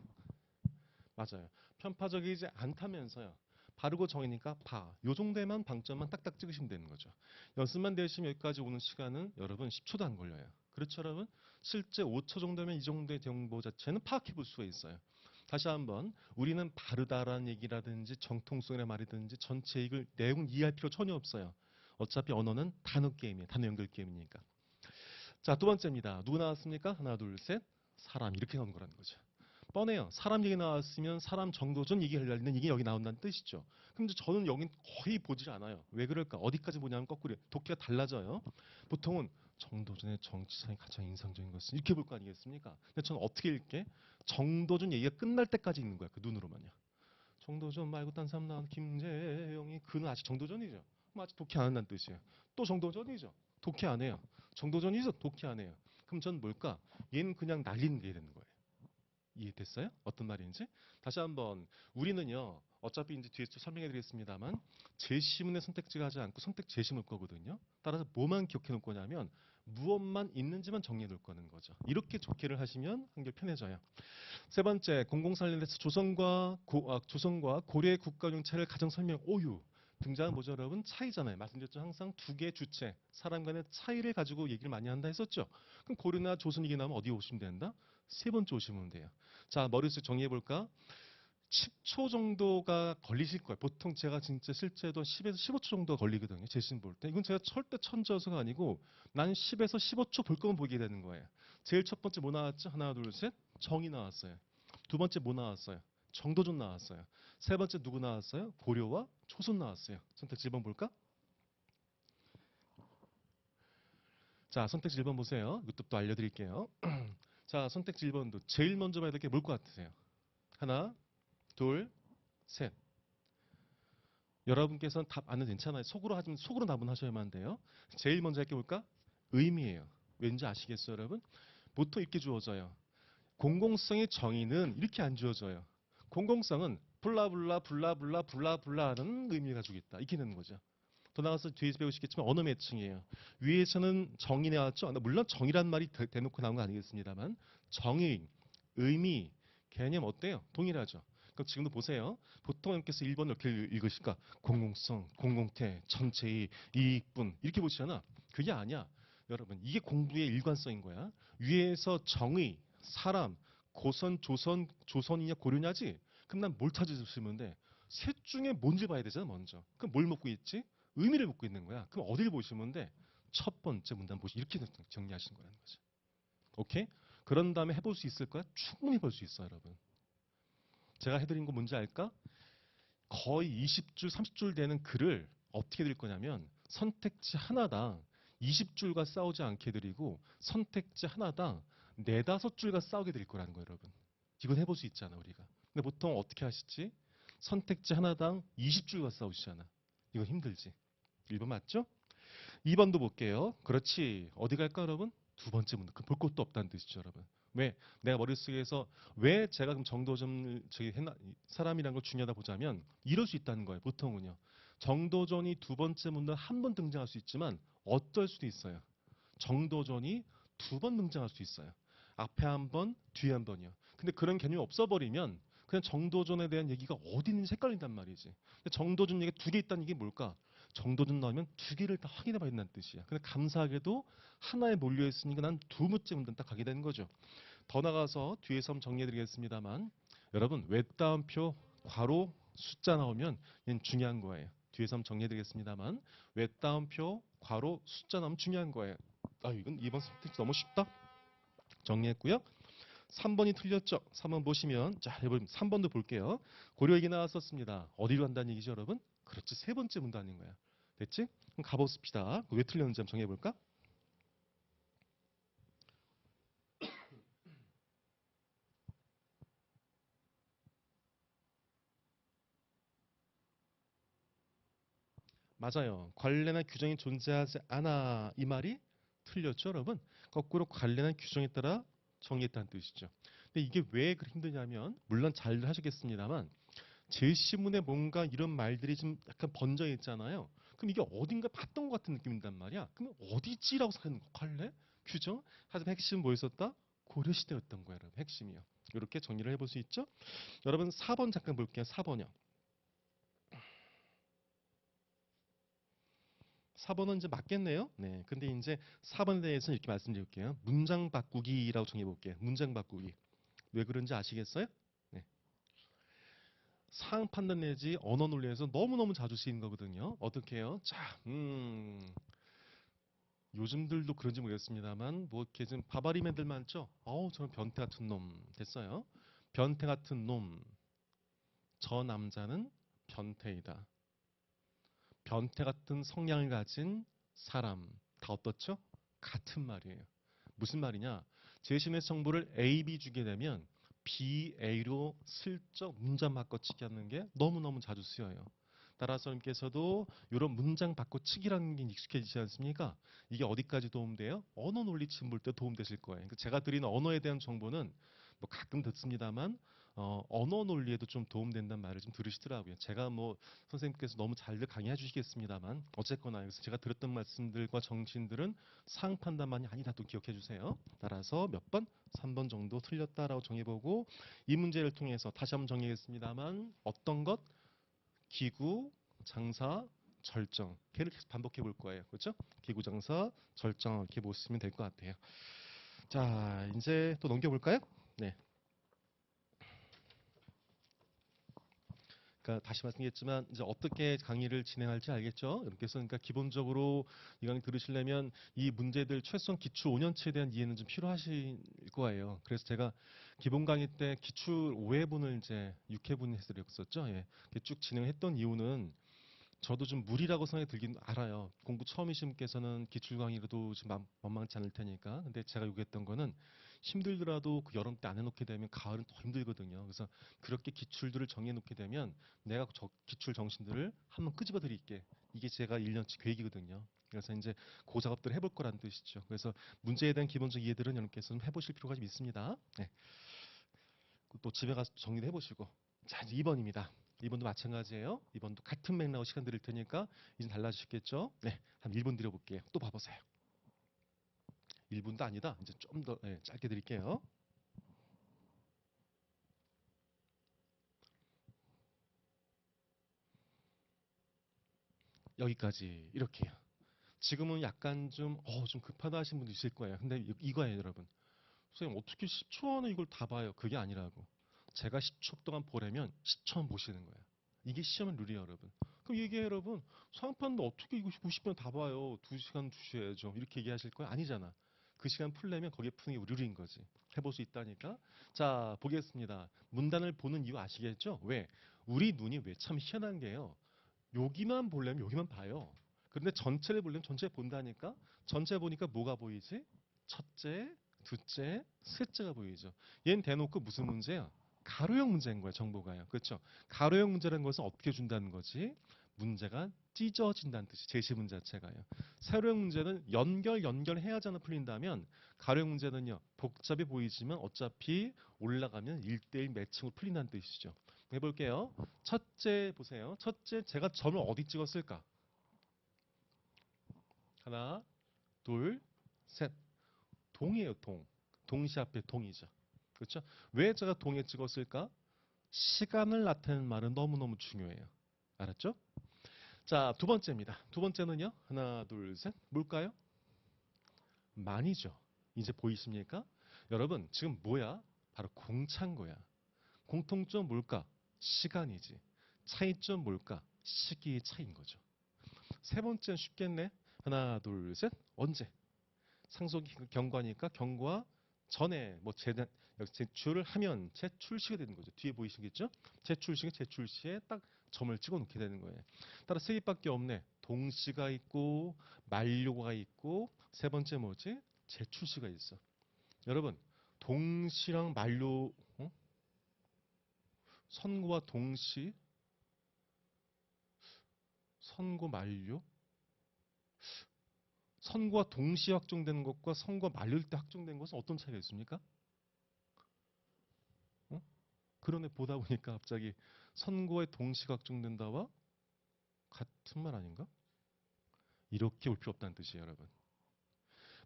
맞아요. 편파적이지 않다면서요. 바르고 정이니까 파. 요 정도에만 방점만 딱딱 찍으시면 되는 거죠. 연습만 되시면 여기까지 오는 시간은 여러분 10초도 안 걸려요. 그렇죠, 여러분? 실제 5초 정도면 이 정도의 정보 자체는 파악해 볼 수가 있어요. 다시 한번 우리는 바르다라는 얘기라든지 정통성의 말이든지 전체 이걸 내용 이해할 필요 전혀 없어요. 어차피 언어는 단어 게임이에요. 단어 연결 게임이니까. 자, 두 번째입니다. 누구 나왔습니까? 하나, 둘, 셋. 사람 이렇게 나오는 거라는 거죠. 뻔해요. 사람 얘기 나왔으면 사람 정도전 얘기하려는 이게 여기 나온다는 뜻이죠. 근데 저는 여긴 거의 보질 않아요. 왜 그럴까? 어디까지 보냐면 거꾸로 독해가 달라져요. 보통은 정도전의 정치상이 가장 인상적인 것은 이렇게 볼 거 아니겠습니까? 근데 저는 어떻게 읽게? 정도전 얘기가 끝날 때까지 읽는 거야. 그 눈으로만요. 정도전 말고 딴 사람 나온 김재영이 그는 아직 정도전이죠. 그럼 아직 독해 안 한다는 뜻이에요. 또 정도전이죠. 독해 안 해요. 정도전이죠. 독해 안 해요. 그럼 전 뭘까? 얘는 그냥 날리는 게 되는 거예요. 이해됐어요? 어떤 말인지? 다시 한번 우리는요. 어차피 이제 뒤에서 설명해 드리겠습니다만 제시문의 선택지가 하지 않고 선택 제시문 거거든요. 따라서 뭐만 기억해 놓을 거냐면 무엇만 있는지만 정리해 놓을 거는 거죠. 이렇게 좋게를 하시면 한결 편해져요. 세 번째, 공공관련해서 조선과 고려의 국가용차를 가정 설명 오유. 등장은 뭐죠, 여러분? 차이잖아요. 말씀드렸죠. 항상 두 개의 주체, 사람 간의 차이를 가지고 얘기를 많이 한다 했었죠. 그럼 고려나 조선 얘기 나오면 어디 오시면 된다? 세 번째 오시면 돼요. 자, 머릿속 정리해 볼까? 10초 정도가 걸리실 거예요. 보통 제가 진짜 실제도 10에서 15초 정도 걸리거든요. 제신 볼 때. 이건 제가 절대 천재여서가 아니고 난 10에서 15초 볼 거면 보게 되는 거예요. 제일 첫 번째 뭐 나왔죠? 하나, 둘, 셋. 정이 나왔어요. 두 번째 뭐 나왔어요? 정도전 나왔어요. 세 번째 누구 나왔어요? 고려와 초선 나왔어요. 선택지 1번 볼까? 자, 선택지 1번 보세요. 이것도 또 알려드릴게요. 자, 선택지 1번도 제일 먼저 봐야 될 게 뭘 것 같으세요? 하나, 둘, 셋. 여러분께서는 답 안 해도 괜찮아요. 속으로 하시면 속으로 답은 하셔야만 돼요. 제일 먼저 할 게 뭘까? 의미예요. 왠지 아시겠어요, 여러분? 보통 이렇게 주어져요. 공공성의 정의는 이렇게 안 주어져요. 공공성은 블라블라 블라블라 블라블라 하는 의미를 가지고 있다. 이렇게 되는 거죠. 더 나가서 뒤에서 배우시겠지만 언어 매칭이에요. 위에서는 정의 나왔죠. 물론 정의란 말이 대놓고 나온 거 아니겠습니다만 정의, 의미, 개념 어때요? 동일하죠. 그럼 지금도 보세요. 보통 여러분께서 1번을 이렇게 읽으실까? 공공성, 공공태, 전체의 이익분 이렇게 보시잖아. 그게 아니야. 여러분 이게 공부의 일관성인 거야. 위에서 정의, 사람, 고선, 조선, 조선이냐 고려냐지? 그럼 난 뭘 찾으시면 돼? 셋 중에 뭔지 봐야 되잖아 먼저. 그럼 뭘 먹고 있지? 의미를 묻고 있는 거야. 그럼 어디를 보시면 돼? 첫 번째 문단 보시 이렇게 정리하신 거라는 거죠. 오케이? 그런 다음에 해볼 수 있을 거야? 충분히 해볼 수 있어요, 여러분. 제가 해드린 거 뭔지 알까? 거의 20줄, 30줄 되는 글을 어떻게 드릴 거냐면 선택지 하나당 20줄과 싸우지 않게 드리고 선택지 하나당 4, 5줄과 싸우게 드릴 거라는 거예요, 여러분. 이건 해볼 수 있잖아, 우리가. 근데 보통 어떻게 하시지? 선택지 하나당 20줄과 싸우시잖아. 이거 힘들지. 1번 맞죠? 2번도 볼게요. 그렇지. 어디 갈까, 여러분? 두 번째 문제. 볼 것도 없다는 뜻이죠, 여러분. 왜? 내가 머릿속에서 왜 제가 그럼 정도전 저기 사람이란 걸 중요하다 보자면 이럴 수 있다는 거예요. 보통은요. 정도전이 두 번째 문단 한 번 등장할 수 있지만 어떨 수도 있어요. 정도전이 두 번 등장할 수 있어요. 앞에 한 번, 뒤에 한 번이요. 근데 그런 개념이 없어버리면 그냥 정도전에 대한 얘기가 어디 있는지 헷갈린단 말이지. 근데 정도전 얘기가 두 개 있다는 게 뭘까? 정도전 나오면 두 개를 다 확인해 봐야 된다는 뜻이야. 근데 감사하게도 하나에 몰려 있으니까 난 두 문제 문단 딱 가게 되는 거죠. 더 나가서 뒤에서 한번 정리해 드리겠습니다만 여러분 외따옴표 괄호 숫자 나오면 얘는 중요한 거예요. 뒤에서 한번 정리해 드리겠습니다만 외따옴표 괄호 숫자 나오면 중요한 거예요. 아 이건 2번 선택지 너무 쉽다. 정리했고요. 3번이 틀렸죠. 3번 보시면 자, 여러분 3번도 볼게요. 고려 얘기 나왔었습니다. 어디로 간다는 얘기죠, 여러분? 그렇지. 세 번째 문단인 거야. 됐지? 그럼 가봅시다. 왜 틀렸는지 한번 정해 볼까? 맞아요. 관련한 규정이 존재하지 않아. 이 말이 틀렸죠, 여러분? 거꾸로 관련한 규정에 따라 정의했다는 뜻이죠. 근데 이게 왜 그렇게 힘드냐면 물론 잘 하시겠습니다만 제시문에 뭔가 이런 말들이 좀 약간 번져 있잖아요. 그럼 이게 어딘가 봤던 것 같은 느낌인단 말이야. 그럼 어디지라고 생각하는 거 할래? 규정? 하지만 핵심은 뭐였었다? 고려시대였던 거야, 여러분. 핵심이요. 이렇게 정리를 해볼 수 있죠? 여러분 4번 잠깐 볼게요. 4번이요. 4번은 이제 맞겠네요. 네. 근데 이제 4번에 대해서는 이렇게 말씀드릴게요. 문장 바꾸기라고 정해 볼게요. 문장 바꾸기. 왜 그런지 아시겠어요? 네. 사항 판단 내지 언어 논리에서 너무너무 자주 쓰이는 거거든요. 어떻게 해요? 자, 요즘들도 그런지 모르겠습니다만 뭐 이렇게 좀 바바리맨들 많죠? 어우, 저는 변태 같은 놈 됐어요. 변태 같은 놈. 저 남자는 변태이다. 변태 같은 성향을 가진 사람 다 어떻죠? 같은 말이에요. 무슨 말이냐? 제시문의 정보를 A, B 주게 되면 B, A로 슬쩍 문장 바꿔치기 하는 게 너무너무 자주 쓰여요. 따라서 선생님께서도 이런 문장 바꿔치기라는 게 익숙해지지 않습니까? 이게 어디까지 도움돼요? 언어 논리 침 볼 때 도움되실 거예요. 그러니까 제가 드리는 언어에 대한 정보는 뭐 가끔 듣습니다만 언어 논리에도 좀 도움된다는 말을 좀 들으시더라고요. 제가 뭐 선생님께서 너무 잘들 강의해 주시겠습니다만 어쨌거나 여기서 제가 들었던 말씀들과 정신들은 사항 판단만이 아니다 또 기억해 주세요. 따라서 몇 번? 3번 정도 틀렸다라고 정해보고 이 문제를 통해서 다시 한번 정리하겠습니다만 어떤 것? 기구, 장사, 절정. 걔를 계속 반복해 볼 거예요. 그렇죠? 기구, 장사, 절정 이렇게 보시면 될 것 같아요. 자, 이제 또 넘겨볼까요? 네. 그러니까 다시 말씀드렸지만 이제 어떻게 강의를 진행할지 알겠죠? 여러분께서 그러니까 기본적으로 이 강의 들으시려면 이 문제들 최소한 기출 5년치에 대한 이해는 좀 필요하실 거예요. 그래서 제가 기본 강의 때 기출 5회분을 이제 6회분 해드렸었죠. 예. 이렇게 쭉 진행했던 이유는 저도 좀 무리라고 생각이 들긴 알아요. 공부 처음이신 분께서는 기출 강의로도 좀 만만치 않을 테니까. 근데 제가 요구했던 거는 힘들더라도 그 여름 때 안 해놓게 되면 가을은 더 힘들거든요. 그래서 그렇게 기출들을 정해놓게 되면 내가 저 기출 정신들을 한번 끄집어 드릴게. 이게 제가 1년치 계획이거든요. 그래서 이제 그 작업들을 해볼 거라는 뜻이죠. 그래서 문제에 대한 기본적 이해들은 여러분께서 좀 해보실 필요가 좀 있습니다. 네. 또 집에 가서 정리도 해보시고. 자, 이제 2번입니다. 2번도 마찬가지예요. 2번도 같은 맥락으로 시간 드릴 테니까 이제 달라지시겠죠? 네, 한 1분 드려볼게요. 또 봐보세요. 1분도 아니다. 이제 좀 더 짧게 드릴게요. 여기까지 이렇게요. 지금은 약간 좀 급하다 하신 분도 있을 거예요. 근데 이거예요, 여러분. 선생님 어떻게 10초 안에 이걸 다 봐요? 그게 아니라고. 제가 10초 동안 보려면 10초만 보시는 거예요. 이게 시험의 룰이에요, 여러분. 그럼 얘기해, 여러분. 상판도 어떻게 이거 50분 다 봐요? 2시간 주셔야죠. 이렇게 얘기하실 거예요? 아니잖아. 그 시간 풀려면 거기에 푸는 게 룰인 거지. 해볼 수 있다니까. 자, 보겠습니다. 문단을 보는 이유 아시겠죠? 왜? 우리 눈이 왜 참 희한한 게요. 여기만 보려면 여기만 봐요. 그런데 전체를 보려면 전체 본다니까? 전체 보니까 뭐가 보이지? 첫째, 둘째, 셋째가 보이죠. 얘는 대놓고 무슨 문제야? 가로형 문제인 거야, 정보가요. 그렇죠? 가로형 문제라는 것은 어떻게 준다는 거지? 문제가 찢어진다는 뜻이 제시 문제 자체가요. 세로형 문제는 연결해야잖아 풀린다면 가로형 문제는요. 복잡해 보이지만 어차피 올라가면 1대1 매칭으로 풀린다는 뜻이죠. 해볼게요. 첫째 보세요. 첫째 제가 점을 어디 찍었을까? 하나, 둘, 셋. 동이에요, 동. 동시 앞에 동이죠. 그렇죠? 왜 제가 동에 찍었을까? 시간을 나타내는 말은 너무너무 중요해요. 알았죠? 자, 두 번째입니다. 두 번째는요. 하나, 둘, 셋. 뭘까요? 만이죠. 이제 보이십니까? 여러분, 지금 뭐야? 바로 공차인 거야. 공통점 뭘까? 시간이지. 차이점 뭘까? 시기의 차이인 거죠. 세 번째는 쉽겠네. 하나, 둘, 셋. 언제? 상속이 경과니까 경과 전에 뭐 제출을 하면 제출시가 되는 거죠. 뒤에 보이시겠죠? 제출시에 딱 점을 찍어 놓게 되는 거예요. 따라 세 개밖에 없네. 동시가 있고 만료가 있고 세 번째 뭐지? 제출시가 있어. 여러분 동시랑 만료 선고와 동시 선고 만료 선고와 동시에 확정되는 것과 선고가 만료일 때 확정된 것은 어떤 차이가 있습니까? 어? 그런데 보다 보니까 갑자기 선고의 동시가 확정된다와 같은 말 아닌가? 이렇게 올 필요 없다는 뜻이에요, 여러분.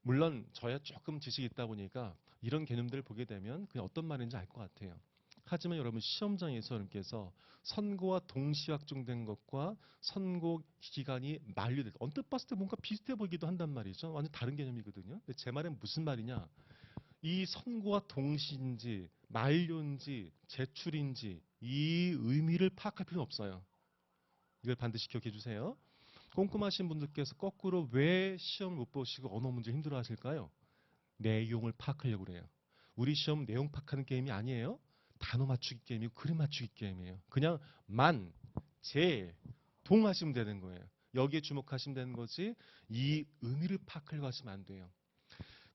물론 저야 조금 지식이 있다 보니까 이런 개념들을 보게 되면 그냥 어떤 말인지 알 것 같아요. 하지만 여러분 시험장에서 여러분께서 선고와 동시 확정된 것과 선고 기간이 만료될 때 언뜻 봤을 때 뭔가 비슷해 보이기도 한단 말이죠. 완전 다른 개념이거든요. 근데 제 말은 무슨 말이냐? 이 선고와 동시인지 만료인지 제출인지 이 의미를 파악할 필요는 없어요. 이걸 반드시 기억해 주세요. 꼼꼼하신 분들께서 거꾸로 왜 시험을 못 보시고 언어 문제 힘들어 하실까요? 내용을 파악하려고 그래요. 우리 시험 내용 파악하는 게임이 아니에요. 단어 맞추기 게임이고 그림 맞추기 게임이에요. 그냥 만, 제, 동 하시면 되는 거예요. 여기에 주목하시면 되는 거지 이 의미를 파악하려고 하시면 안 돼요.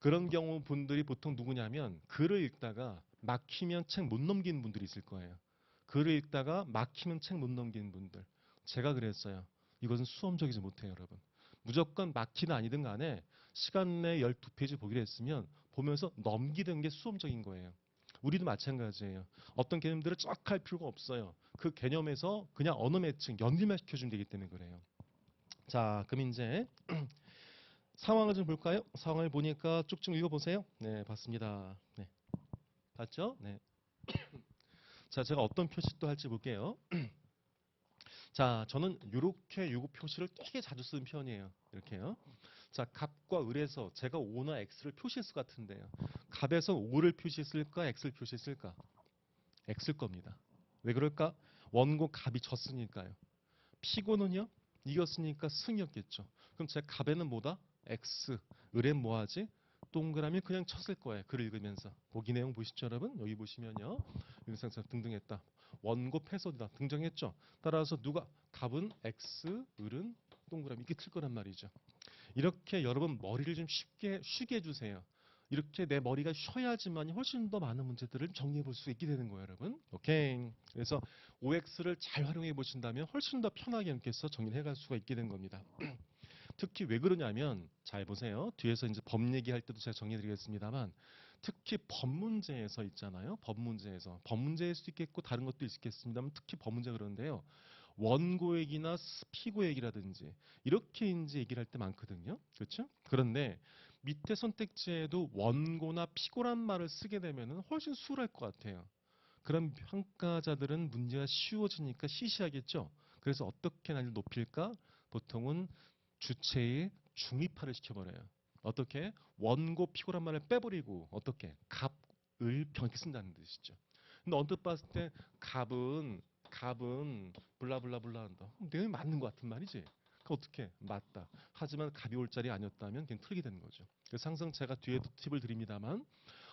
그런 경우 분들이 보통 누구냐면 글을 읽다가 막히면 책 못 넘기는 분들이 있을 거예요. 글을 읽다가 막히면 책 못 넘기는 분들. 제가 그랬어요. 이것은 수험적이지 못해요, 여러분. 무조건 막히든 아니든 간에 시간 내에 12페이지 보기로 했으면 보면서 넘기는 게 수험적인 거예요. 우리도 마찬가지예요. 어떤 개념들을 쫙 할 필요가 없어요. 그 개념에서 그냥 언어 매칭, 연결만 시켜주면 되기 때문에 그래요. 자, 그럼 이제 상황을 좀 볼까요? 상황을 보니까 쭉쭉 읽어보세요. 네, 봤습니다. 네, 봤죠? 네. 자, 제가 어떤 표시 또 할지 볼게요. 자, 저는 이렇게 요거 표시를 되게 자주 쓰는 편이에요. 이렇게요. 자, 갑과 을에서 제가 O나 X를 표시했을 것 같은데요. 갑에서 O를 표시했을까? X를 표시했을까? X일 겁니다. 왜 그럴까? 원고 갑이 졌으니까요. 피고는요? 이겼으니까 승이었겠죠. 그럼 제 갑에는 뭐다? X. 을엔 뭐하지? 동그라미 그냥 쳤을 거예요. 글 읽으면서. 보기 내용 보시죠, 여러분? 여기 보시면요. 여기서 등등했다. 원고 패소다. 등장했죠. 따라서 누가 갑은 X, 을은 동그라미 이렇게 틀 거란 말이죠. 이렇게 여러분 머리를 좀 쉽게 쉬게 해주세요. 이렇게 내 머리가 쉬어야지만 훨씬 더 많은 문제들을 정리해 볼 수 있게 되는 거예요, 여러분. 오케이. 그래서 OX를 잘 활용해 보신다면 훨씬 더 편하게 이렇게 해서 정리를 해갈 수가 있게 된 겁니다. 특히 왜 그러냐면 잘 보세요. 뒤에서 이제 법 얘기할 때도 제가 정리해 드리겠습니다만 특히 법 문제에서 있잖아요. 법 문제에서. 법 문제일 수도 있겠고 다른 것도 있겠습니다만 특히 법 문제 그런데요. 원고액이나 피고액이라든지 이렇게 이제 얘기를 할 때 많거든요. 그렇죠? 그런데 밑에 선택지에도 원고나 피고란 말을 쓰게 되면은 훨씬 수월할 것 같아요. 그럼 평가자들은 문제가 쉬워지니까 시시하겠죠. 그래서 어떻게 난이도 높일까? 보통은 주체의 중립화를 시켜버려요. 어떻게? 원고 피고란 말을 빼버리고 어떻게? 갑을 병 쓴다는 뜻이죠. 근데 언뜻 봤을 때 갑은 블라블라블라 한다. 내용이 맞는 것 같은 말이지. 그 어떻게? 맞다. 하지만 갑이 올 자리 아니었다면 그냥 틀리게 되는 거죠. 그래서 항상 제가 뒤에도 팁을 드립니다만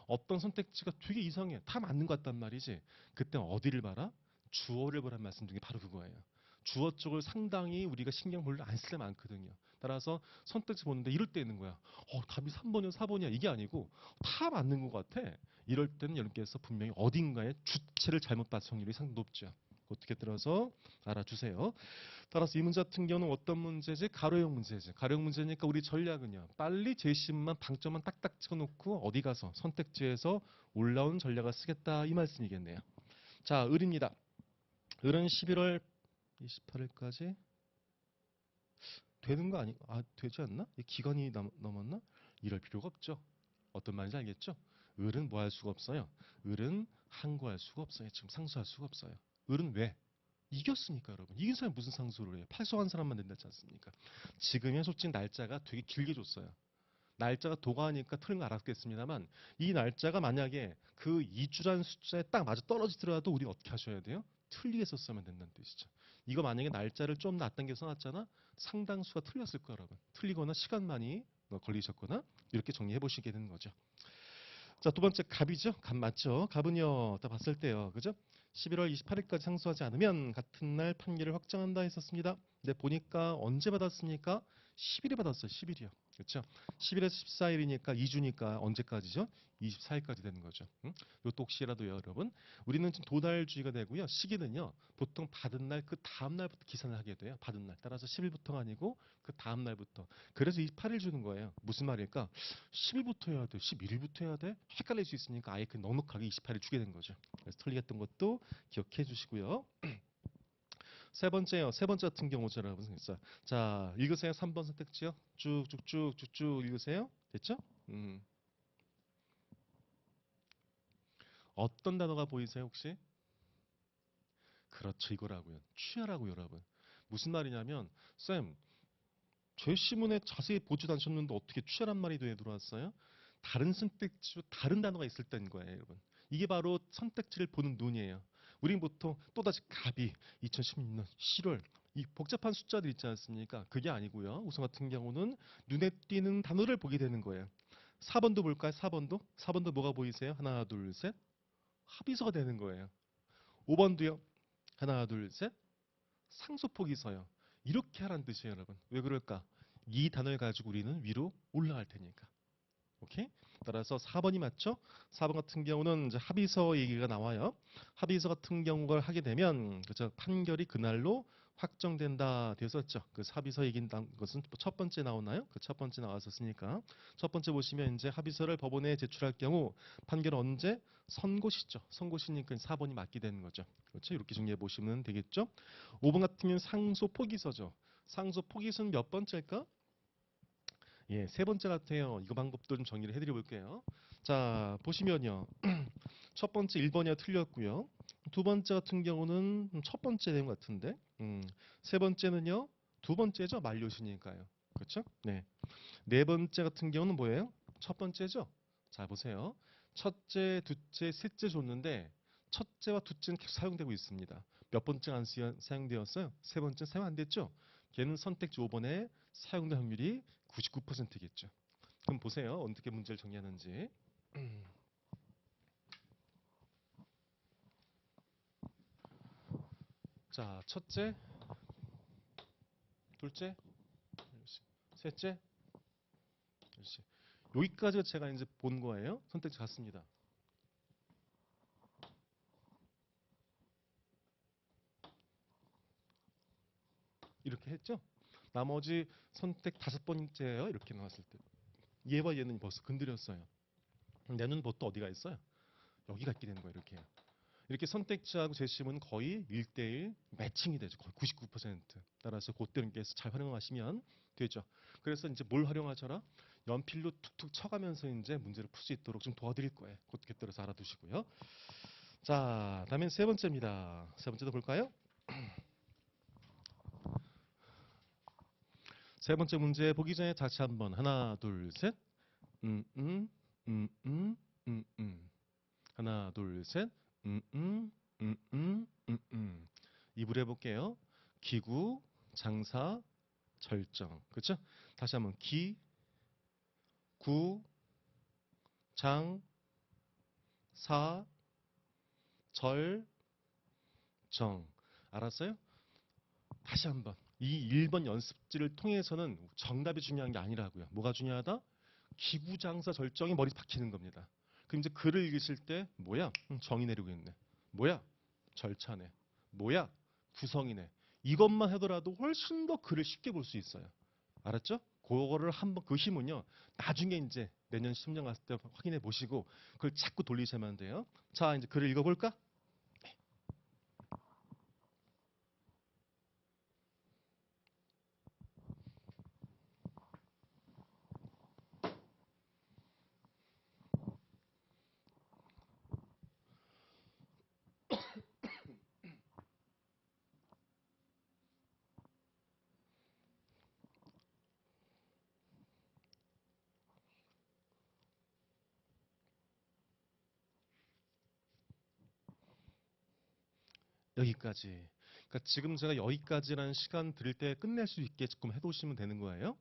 어떤 선택지가 되게 이상해. 다 맞는 것 같단 말이지. 그때 어디를 봐라? 주어를 보란 말씀 중에 바로 그거예요. 주어 쪽을 상당히 우리가 신경 별로 안 쓸 때 많거든요. 따라서 선택지 보는데 이럴 때 있는 거야. 답이 3번이야, 4번이야. 이게 아니고 다 맞는 것 같아. 이럴 때는 여러분께서 분명히 어딘가에 주체를 잘못 봤을 확률이 상당히 높죠. 어떻게 들어서 알아주세요. 따라서 이 문제 같은 경우는 어떤 문제지? 가로형 문제지. 가로형 문제니까 우리 전략은요. 빨리 제시문만 방점만 딱딱 찍어놓고 어디 가서 선택지에서 올라온 전략을 쓰겠다 이 말씀이겠네요. 자, 을입니다. 을은 11월 28일까지 되는 거 아니? 되지 않나? 기간이 넘었나? 이럴 필요가 없죠. 어떤 말인지 알겠죠? 을은 뭐 할 수가 없어요. 을은 항고할 수가 없어요. 지금 상수할 수가 없어요. 을은 왜? 이겼으니까 여러분. 이긴 사람이 무슨 상수를 해요. 팔소한 사람만 된다지 않습니까? 지금은 솔직히 날짜가 되게 길게 줬어요. 날짜가 도가니까 틀린 거 알았겠습니다만 이 날짜가 만약에 그 2주란 숫자에 딱 맞아 떨어지더라도 우리 어떻게 하셔야 돼요? 틀리게 썼으면 된다는 뜻이죠. 이거 만약에 날짜를 좀 앞당겨 써놨잖아. 상당수가 틀렸을 거야 여러분. 틀리거나 시간만이 걸리셨거나 이렇게 정리해 보시게 되는 거죠. 자, 두 번째 갑이죠. 갑 맞죠? 갑은요. 딱 봤을 때요. 그죠? 11월 28일까지 상수하지 않으면 같은 날 판결을 확정한다 했었습니다. 근데 보니까 언제 받았습니까? 10일에 받았어요. 10일이요. 그렇죠? 10일에서 14일이니까 2주니까 언제까지죠? 24일까지 되는 거죠. 응? 이것도 혹시라도요, 여러분. 우리는 지금 도달주의가 되고요. 시기는요. 보통 받은 날 그 다음 날부터 기산을 하게 돼요. 받은 날. 따라서 10일부터가 아니고 그 다음 날부터. 그래서 28일 주는 거예요. 무슨 말일까? 10일부터 해야 돼? 11일부터 해야 돼? 헷갈릴 수 있으니까 아예 그 넉넉하게 28일 주게 된 거죠. 그래서 틀리겠던 것도 기억해 주시고요. 세 번째요. 세 번째 같은 경우죠, 여러분. 자, 읽으세요. 3번 선택지요. 쭉쭉쭉쭉쭉 읽으세요. 됐죠? 어떤 단어가 보이세요, 혹시? 그렇죠, 이거라고요. 취하라고요, 여러분. 무슨 말이냐면, 쌤, 제 시문에 자세히 보지도 않으셨는데 어떻게 취하란 말이 왜 들어왔어요? 다른 선택지로 다른 단어가 있을 때인 거예요, 여러분. 이게 바로 선택지를 보는 눈이에요. 우린 보통 또다시 갑이 2016년 7월 이 복잡한 숫자들 있지 않습니까? 그게 아니고요. 우선 같은 경우는 눈에 띄는 단어를 보게 되는 거예요. 4번도 볼까요? 4번도? 4번도 뭐가 보이세요? 하나, 둘, 셋. 합의서가 되는 거예요. 5번도요. 하나, 둘, 셋. 상소폭이서요. 이렇게 하라는 뜻이에요, 여러분. 왜 그럴까? 이 단어를 가지고 우리는 위로 올라갈 테니까. 오케이? 따라서 4번이 맞죠? 4번 같은 경우는 이제 합의서 얘기가 나와요. 합의서 같은 경우를 하게 되면 그죠? 판결이 그날로 확정된다 되었었죠. 그 합의서 얘기한 것은 첫 번째 나오나요? 그 첫 번째 나왔었으니까 첫 번째 보시면 이제 합의서를 법원에 제출할 경우 판결 언제? 선고시죠. 선고시니까 4번이 맞게 되는 거죠. 그렇죠? 이렇게 정리해 보시면 되겠죠? 5번 같은 경우는 상소 포기서죠. 상소 포기서는 몇 번째일까? 예, 세 번째 같아요. 이거 방법도 좀 정리를 해드려 볼게요. 자, 보시면요. 첫 번째 1번이야 틀렸고요. 두 번째 같은 경우는 첫 번째 내용 같은데. 세 번째는요. 두 번째죠. 만료시니까요. 그렇죠? 네. 네 번째 같은 경우는 뭐예요? 첫 번째죠. 자, 보세요. 첫째, 둘째, 셋째 줬는데 첫째와 둘째는 계속 사용되고 있습니다. 몇 번째가 안 사용되었어요? 세 번째 사용 안 됐죠? 걔는 선택지 5번에 사용될 확률이 99%겠죠. 그럼 보세요. 어떻게 문제를 정리하는지. 자, 첫째, 둘째, 셋째, 그렇지. 여기까지가 제가 이제 본 거예요. 선택지 같습니다. 이렇게 했죠? 나머지 선택 5번째예요. 이렇게 나왔을 때. 얘와 얘는 벌써 건드렸어요. 내 눈 보통 어디가 있어요? 여기가 있게 되는 거예요. 이렇게. 이렇게 선택지하고 제시문은 거의 1대1 매칭이 되죠. 거의 99%. 따라서 그때님께서 잘 활용하시면 되죠. 그래서 이제 뭘 활용하셔라? 연필로 툭툭 쳐가면서 이제 문제를 풀 수 있도록 좀 도와드릴 거예요. 그때 따라서 알아두시고요. 자, 다음엔 세 번째입니다. 세 번째도 볼까요? 세 번째 문제 보기 전에 다시 한번 하나, 둘, 셋. 음, 음, 음, 음, 하나, 둘, 셋. 음, 음, 음, 음, 입으로 해볼게요. 기구, 장사, 절정. 그렇죠? 다시 한번 기, 구, 장, 사, 절, 정. 알았어요? 다시 한번. 이 1번 연습지를 통해서는 정답이 중요한 게 아니라고요. 뭐가 중요하다? 기구장사 절정이 머리 박히는 겁니다. 그럼 이제 글을 읽으실 때 뭐야? 정의 내리고 있네. 뭐야? 절차네. 뭐야? 구성이네. 이것만 하더라도 훨씬 더 글을 쉽게 볼 수 있어요. 알았죠? 그거를 한번 그 힘은요. 나중에 이제 내년 10년 갔을 때 확인해 보시고 그걸 자꾸 돌리시면 돼요. 자, 이제 글을 읽어볼까? 여기까지. 그러니까 지금 제가 여기까지라는 시간 드릴 때 끝낼 수 있게끔 해두시면 되는 거예요.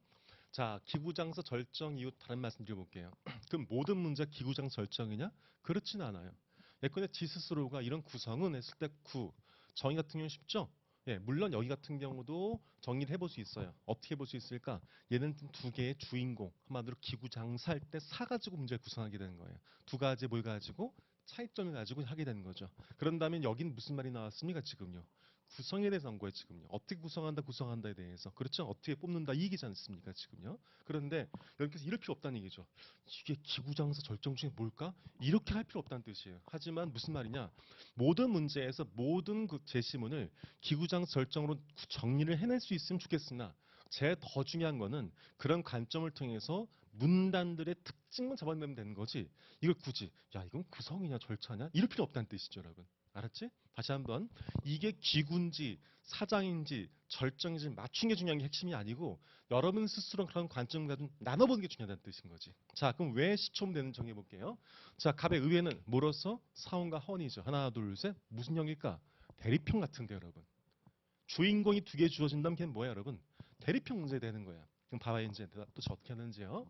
자, 기구장사 절정 이후 다른 말씀 드려볼게요. 그럼 모든 문제가 기구장사 절정이냐? 그렇지는 않아요. 예컨대 지 스스로가 이런 구성은 했을 때 구, 정의 같은 경우는 쉽죠? 예, 물론 여기 같은 경우도 정의를 해볼 수 있어요. 어떻게 볼 수 있을까? 얘는 두 개의 주인공, 한마디로 기구장사할 때 사 가지고 문제를 구성하게 되는 거예요. 두 가지 뭘 가지고? 차이점을 가지고 하게 되는 거죠. 그런다면 여긴 무슨 말이 나왔습니까? 지금요. 구성에 대해서 한 거예요, 지금요. 어떻게 구성한다, 구성한다에 대해서. 그렇죠? 어떻게 뽑는다, 이 얘기지 않습니까, 지금요? 그런데 여기서 이럴 필요 없다는 얘기죠. 이게 기구장사 절정 중에 뭘까? 이렇게 할 필요 없다는 뜻이에요. 하지만 무슨 말이냐? 모든 문제에서 모든 그 제시문을 기구장사 절정으로 정리를 해낼 수 있으면 좋겠으나 제 더 중요한 거는 그런 관점을 통해서 문단들의 특징만 잡아내면 되는 거지. 이걸 굳이 야 이건 구성이냐 절차냐 이럴 필요 없다는 뜻이죠, 여러분. 알았지? 다시 한번 이게 기구인지 사장인지 절정인지 맞춘 게 중요한 게 핵심이 아니고 여러분 스스로 그런 관점을 가지고 나눠보는 게 중요하다는 뜻인 거지. 자, 그럼 왜 시초면 되는지 정해볼게요. 자, 갑의 의회는 뭐로서 사원과 헌이죠. 하나, 둘, 셋. 무슨 형일까? 대리평 같은데 여러분. 주인공이 두 개 주어진다면 걔는 뭐야 여러분? 대리평 문제 되는 거야. 그럼 봐봐요 이제 또 어떻게 하는지요.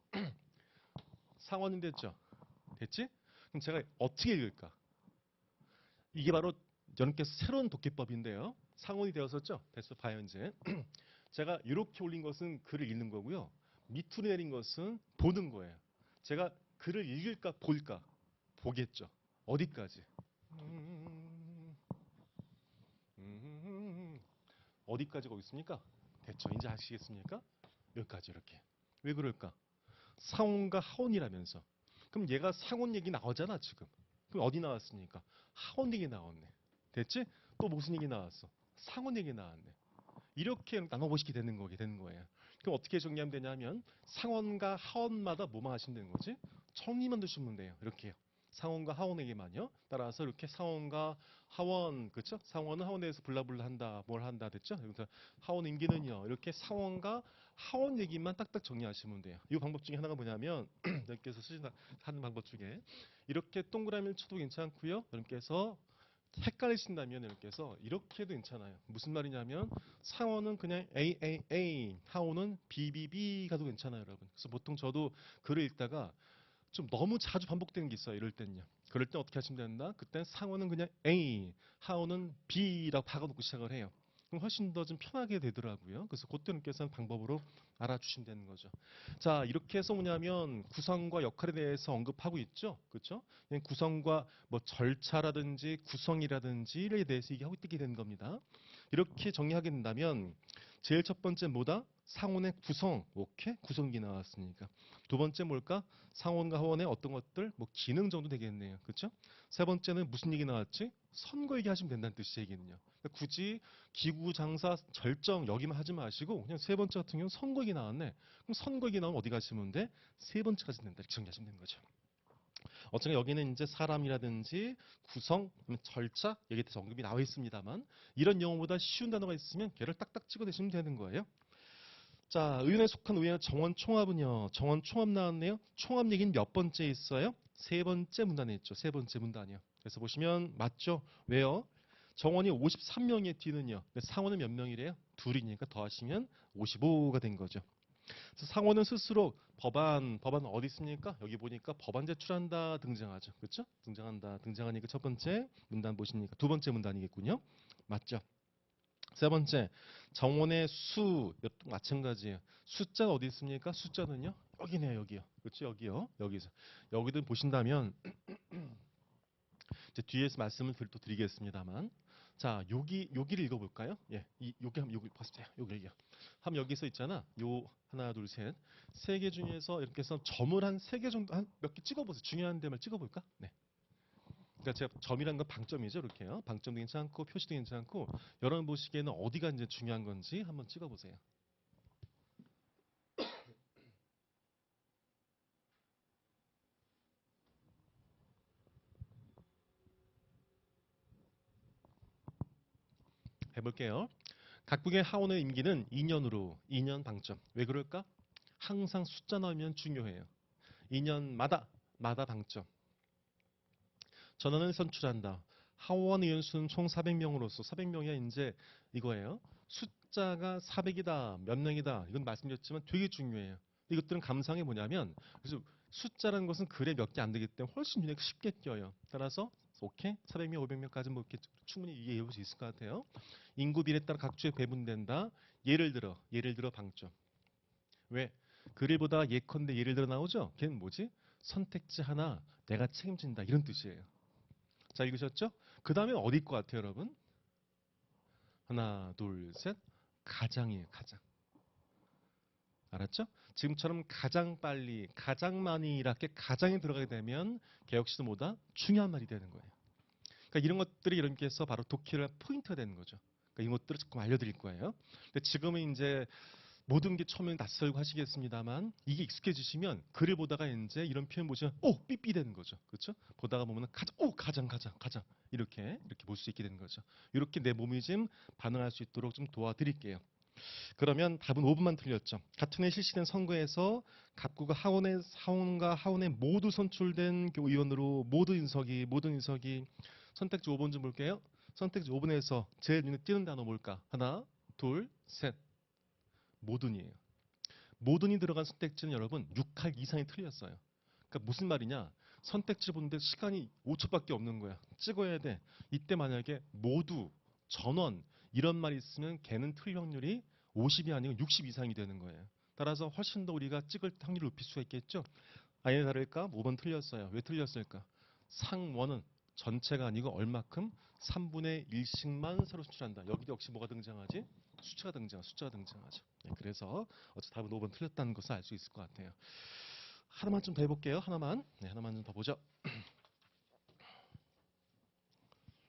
상원이 됐죠? 됐지? 그럼 제가 어떻게 읽을까? 이게 바로 여러분께서 새로운 독해법인데요. 상온이 되었었죠? 됐어 봐요 이제. 제가 이렇게 올린 것은 글을 읽는 거고요. 밑으로 내린 것은 보는 거예요. 제가 글을 읽을까 볼까? 보겠죠. 어디까지? 어디까지 거기 있습니까? 됐죠. 이제 아시겠습니까? 여기까지 이렇게. 왜 그럴까? 상온과 하온이라면서. 그럼 얘가 상온 얘기 나오잖아 지금. 그럼 어디 나왔습니까? 하온 얘기 나왔네. 됐지? 또 무슨 얘기 나왔어? 상온 얘기 나왔네. 이렇게 나눠보시게 되는 거게 되는 거예요. 그럼 어떻게 정리하면 되냐면 상원과 하원마다 뭐만 하시면 되는 거지? 정리만 두시면 돼요. 이렇게요. 상원과 하원에게만요. 따라서 이렇게 상원과 하원, 그렇죠? 상원은 하원에 대해서 블라블라 한다, 뭘 한다, 됐죠? 여기서 하원 임기는요. 이렇게 상원과 하원 얘기만 딱딱 정리하시면 돼요. 이 방법 중에 하나가 뭐냐면 여러분께서 쓰시는 하는 방법 중에 이렇게 동그라미를 쳐도 괜찮고요. 여러분께서 헷갈리신다면 여러분께서 이렇게 해도 괜찮아요. 무슨 말이냐면 상어는 그냥 AAA, 하오는 BBB 가도 괜찮아요, 여러분. 그래서 보통 저도 글을 읽다가 좀 너무 자주 반복되는 게 있어요. 이럴 때는요. 그럴 땐 어떻게 하시면 된다? 그땐 상어는 그냥 A, 하오는 B라고 박아놓고 시작을 해요. 그럼 훨씬 더 좀 편하게 되더라고요. 그래서 그때 여러분께서는 방법으로 알아주시면 되는 거죠. 자, 이렇게 해서 뭐냐면 구성과 역할에 대해서 언급하고 있죠. 그렇죠? 구성과 뭐 절차라든지 구성이라든지에 대해서 얘기하고 있게 되는 겁니다. 이렇게 정리하게 된다면 제일 첫 번째 뭐다? 상원의 구성. 오케이? 구성기 나왔으니까. 두 번째 뭘까? 상원과 하원의 어떤 것들? 뭐 기능 정도 되겠네요. 그렇죠? 세 번째는 무슨 얘기 나왔지? 선거 얘기하시면 된다는 뜻이 얘기는요. 그러니까 굳이 기구 장사 절정 여기만 하지 마시고 그냥 세 번째 같은 경우는 선거 얘기 나왔네. 그럼 선거 얘기 나오면 어디 가시면 돼? 세 번째까지 된다. 이렇게 정리하시면 되는 거죠. 어쨌든 여기는 이제 사람이라든지 구성, 절차 여기에 대해서 언급이 나와 있습니다만 이런 용어보다 쉬운 단어가 있으면 걔를 딱딱 찍어내시면 되는 거예요. 자, 의원에 속한 의회 정원 총합은요. 정원 총합 나왔네요. 총합 얘기는 몇 번째 있어요? 세 번째 문단에 있죠. 세 번째 문단이요. 그래서 보시면 맞죠? 왜요? 정원이 53명의 뒤는요. 상원은 몇 명이래요? 둘이니까 더하시면 55가 된 거죠. 그래서 상원은 스스로 법안 어디 있습니까? 여기 보니까 법안 제출한다 등장하죠. 그렇죠? 등장한다. 등장하니까 첫 번째 문단 보시니까 두 번째 문단이겠군요. 맞죠? 세 번째, 정원의 수, 이것도 마찬가지예요. 숫자가 어디 있습니까? 숫자는요? 여기네요, 여기요. 그렇죠? 여기요. 여기서. 여기도 보신다면 이제 뒤에서 말씀을 또 드리겠습니다만, 자, 여기를 읽어볼까요? 예, 여기 한번 여기 보세요. 여기요. 한번 여기서 있잖아. 요 하나, 둘, 셋, 세 개 중에서 이렇게 해서 점을 한 세 개 정도 한 몇 개 찍어보세요. 중요한 데만 찍어볼까? 네. 그러니까 제가 점이라는 건 방점이죠, 이렇게요. 방점도 괜찮고 표시도 괜찮고 여러분 보시기에는 어디가 이제 중요한 건지 한번 찍어보세요. 해볼게요. 각국의 하원의 임기는 2년으로 2년 방점. 왜 그럴까? 항상 숫자 나오면 중요해요. 2년마다 마다 방점. 전원을 선출한다. 하원 의원 수는 총 400명으로서 400명이 이제 이거예요. 숫자가 400이다, 몇 명이다. 이건 말씀드렸지만 되게 중요해요. 이것들은 감상이 뭐냐면 그래서 숫자라는 것은 글에 몇 개 안 되기 때문에 훨씬 눈에 쉽게 띄어요. 따라서 오케이 400명, 500명까지 뭐 이렇게 충분히 이해해 볼 수 있을 것 같아요. 인구 비례에 따라 각 주에 배분된다. 예를 들어 방점. 왜? 글보다 예컨대 예를 들어 나오죠? 걔는 뭐지? 선택지 하나 내가 책임진다 이런 뜻이에요. 자, 읽으셨죠? 그 다음에 어디일 것 같아요, 여러분? 하나, 둘, 셋. 가장이에요, 가장. 알았죠? 지금처럼 가장 빨리, 가장 많이 이렇게 가장이 들어가게 되면 개혁시도 뭐다? 중요한 말이 되는 거예요. 그러니까 이런 것들이 이렇게 해서 바로 독해를 포인트가 되는 거죠. 그러니까 이런 것들을 조금 알려드릴 거예요. 근데 지금은 이제 모든 게 처음에 낯설고 하시겠습니다만 이게 익숙해지시면 글을 보다가 이제 이런 표현 보시면 삐삐 되는 거죠. 그렇죠? 보다가 보면 가장 이렇게 볼 수 있게 되는 거죠. 이렇게 내 몸이 좀 반응할 수 있도록 좀 도와드릴게요. 그러면 답은 5번만 틀렸죠. 같은 해 실시된 선거에서 각구가 하원과 하원에 모두 선출된 그 의원으로 모든 인석이 선택지 5번 좀 볼게요. 선택지 5번에서 제일 눈에 띄는 단어 뭘까? 하나, 둘, 셋. 모든이에요. 모든이 들어간 선택지는 여러분 6할 이상이 틀렸어요. 그러니까 무슨 말이냐? 선택지 보는데 시간이 5초밖에 없는 거야. 찍어야 돼. 이때 만약에 모두, 전원 이런 말이 있으면 걔는 틀 확률이 50이 아니고 60 이상이 되는 거예요. 따라서 훨씬 더 우리가 찍을 확률을 높일 수가 있겠죠. 아니나 다를까? 5번 틀렸어요. 왜 틀렸을까? 상원은 전체가 아니고 얼마큼? 3분의 1씩만 새로 수출한다. 여기도 역시 뭐가 등장하지? 숫자가 등장하죠. 네, 그래서 어차피 답은 5번 틀렸다는 것을 알 수 있을 것 같아요. 하나만 좀 더 해볼게요. 하나만. 네, 하나만 좀 더 보죠.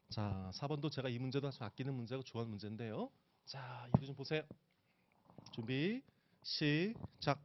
자, 4번도 제가 이 문제도 아주 아끼는 문제고 좋아하는 문제인데요. 자, 이거 좀 보세요. 준비, 시작.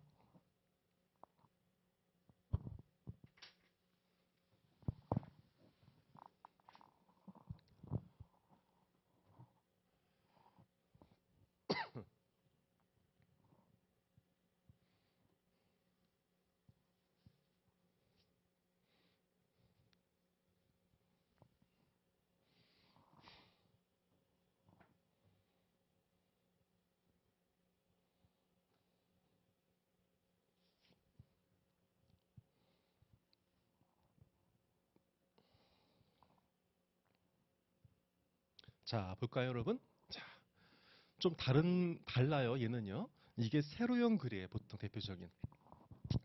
자, 볼까요, 여러분? 자, 좀 달라요. 얘는요. 이게 세로형 글이에요. 보통 대표적인.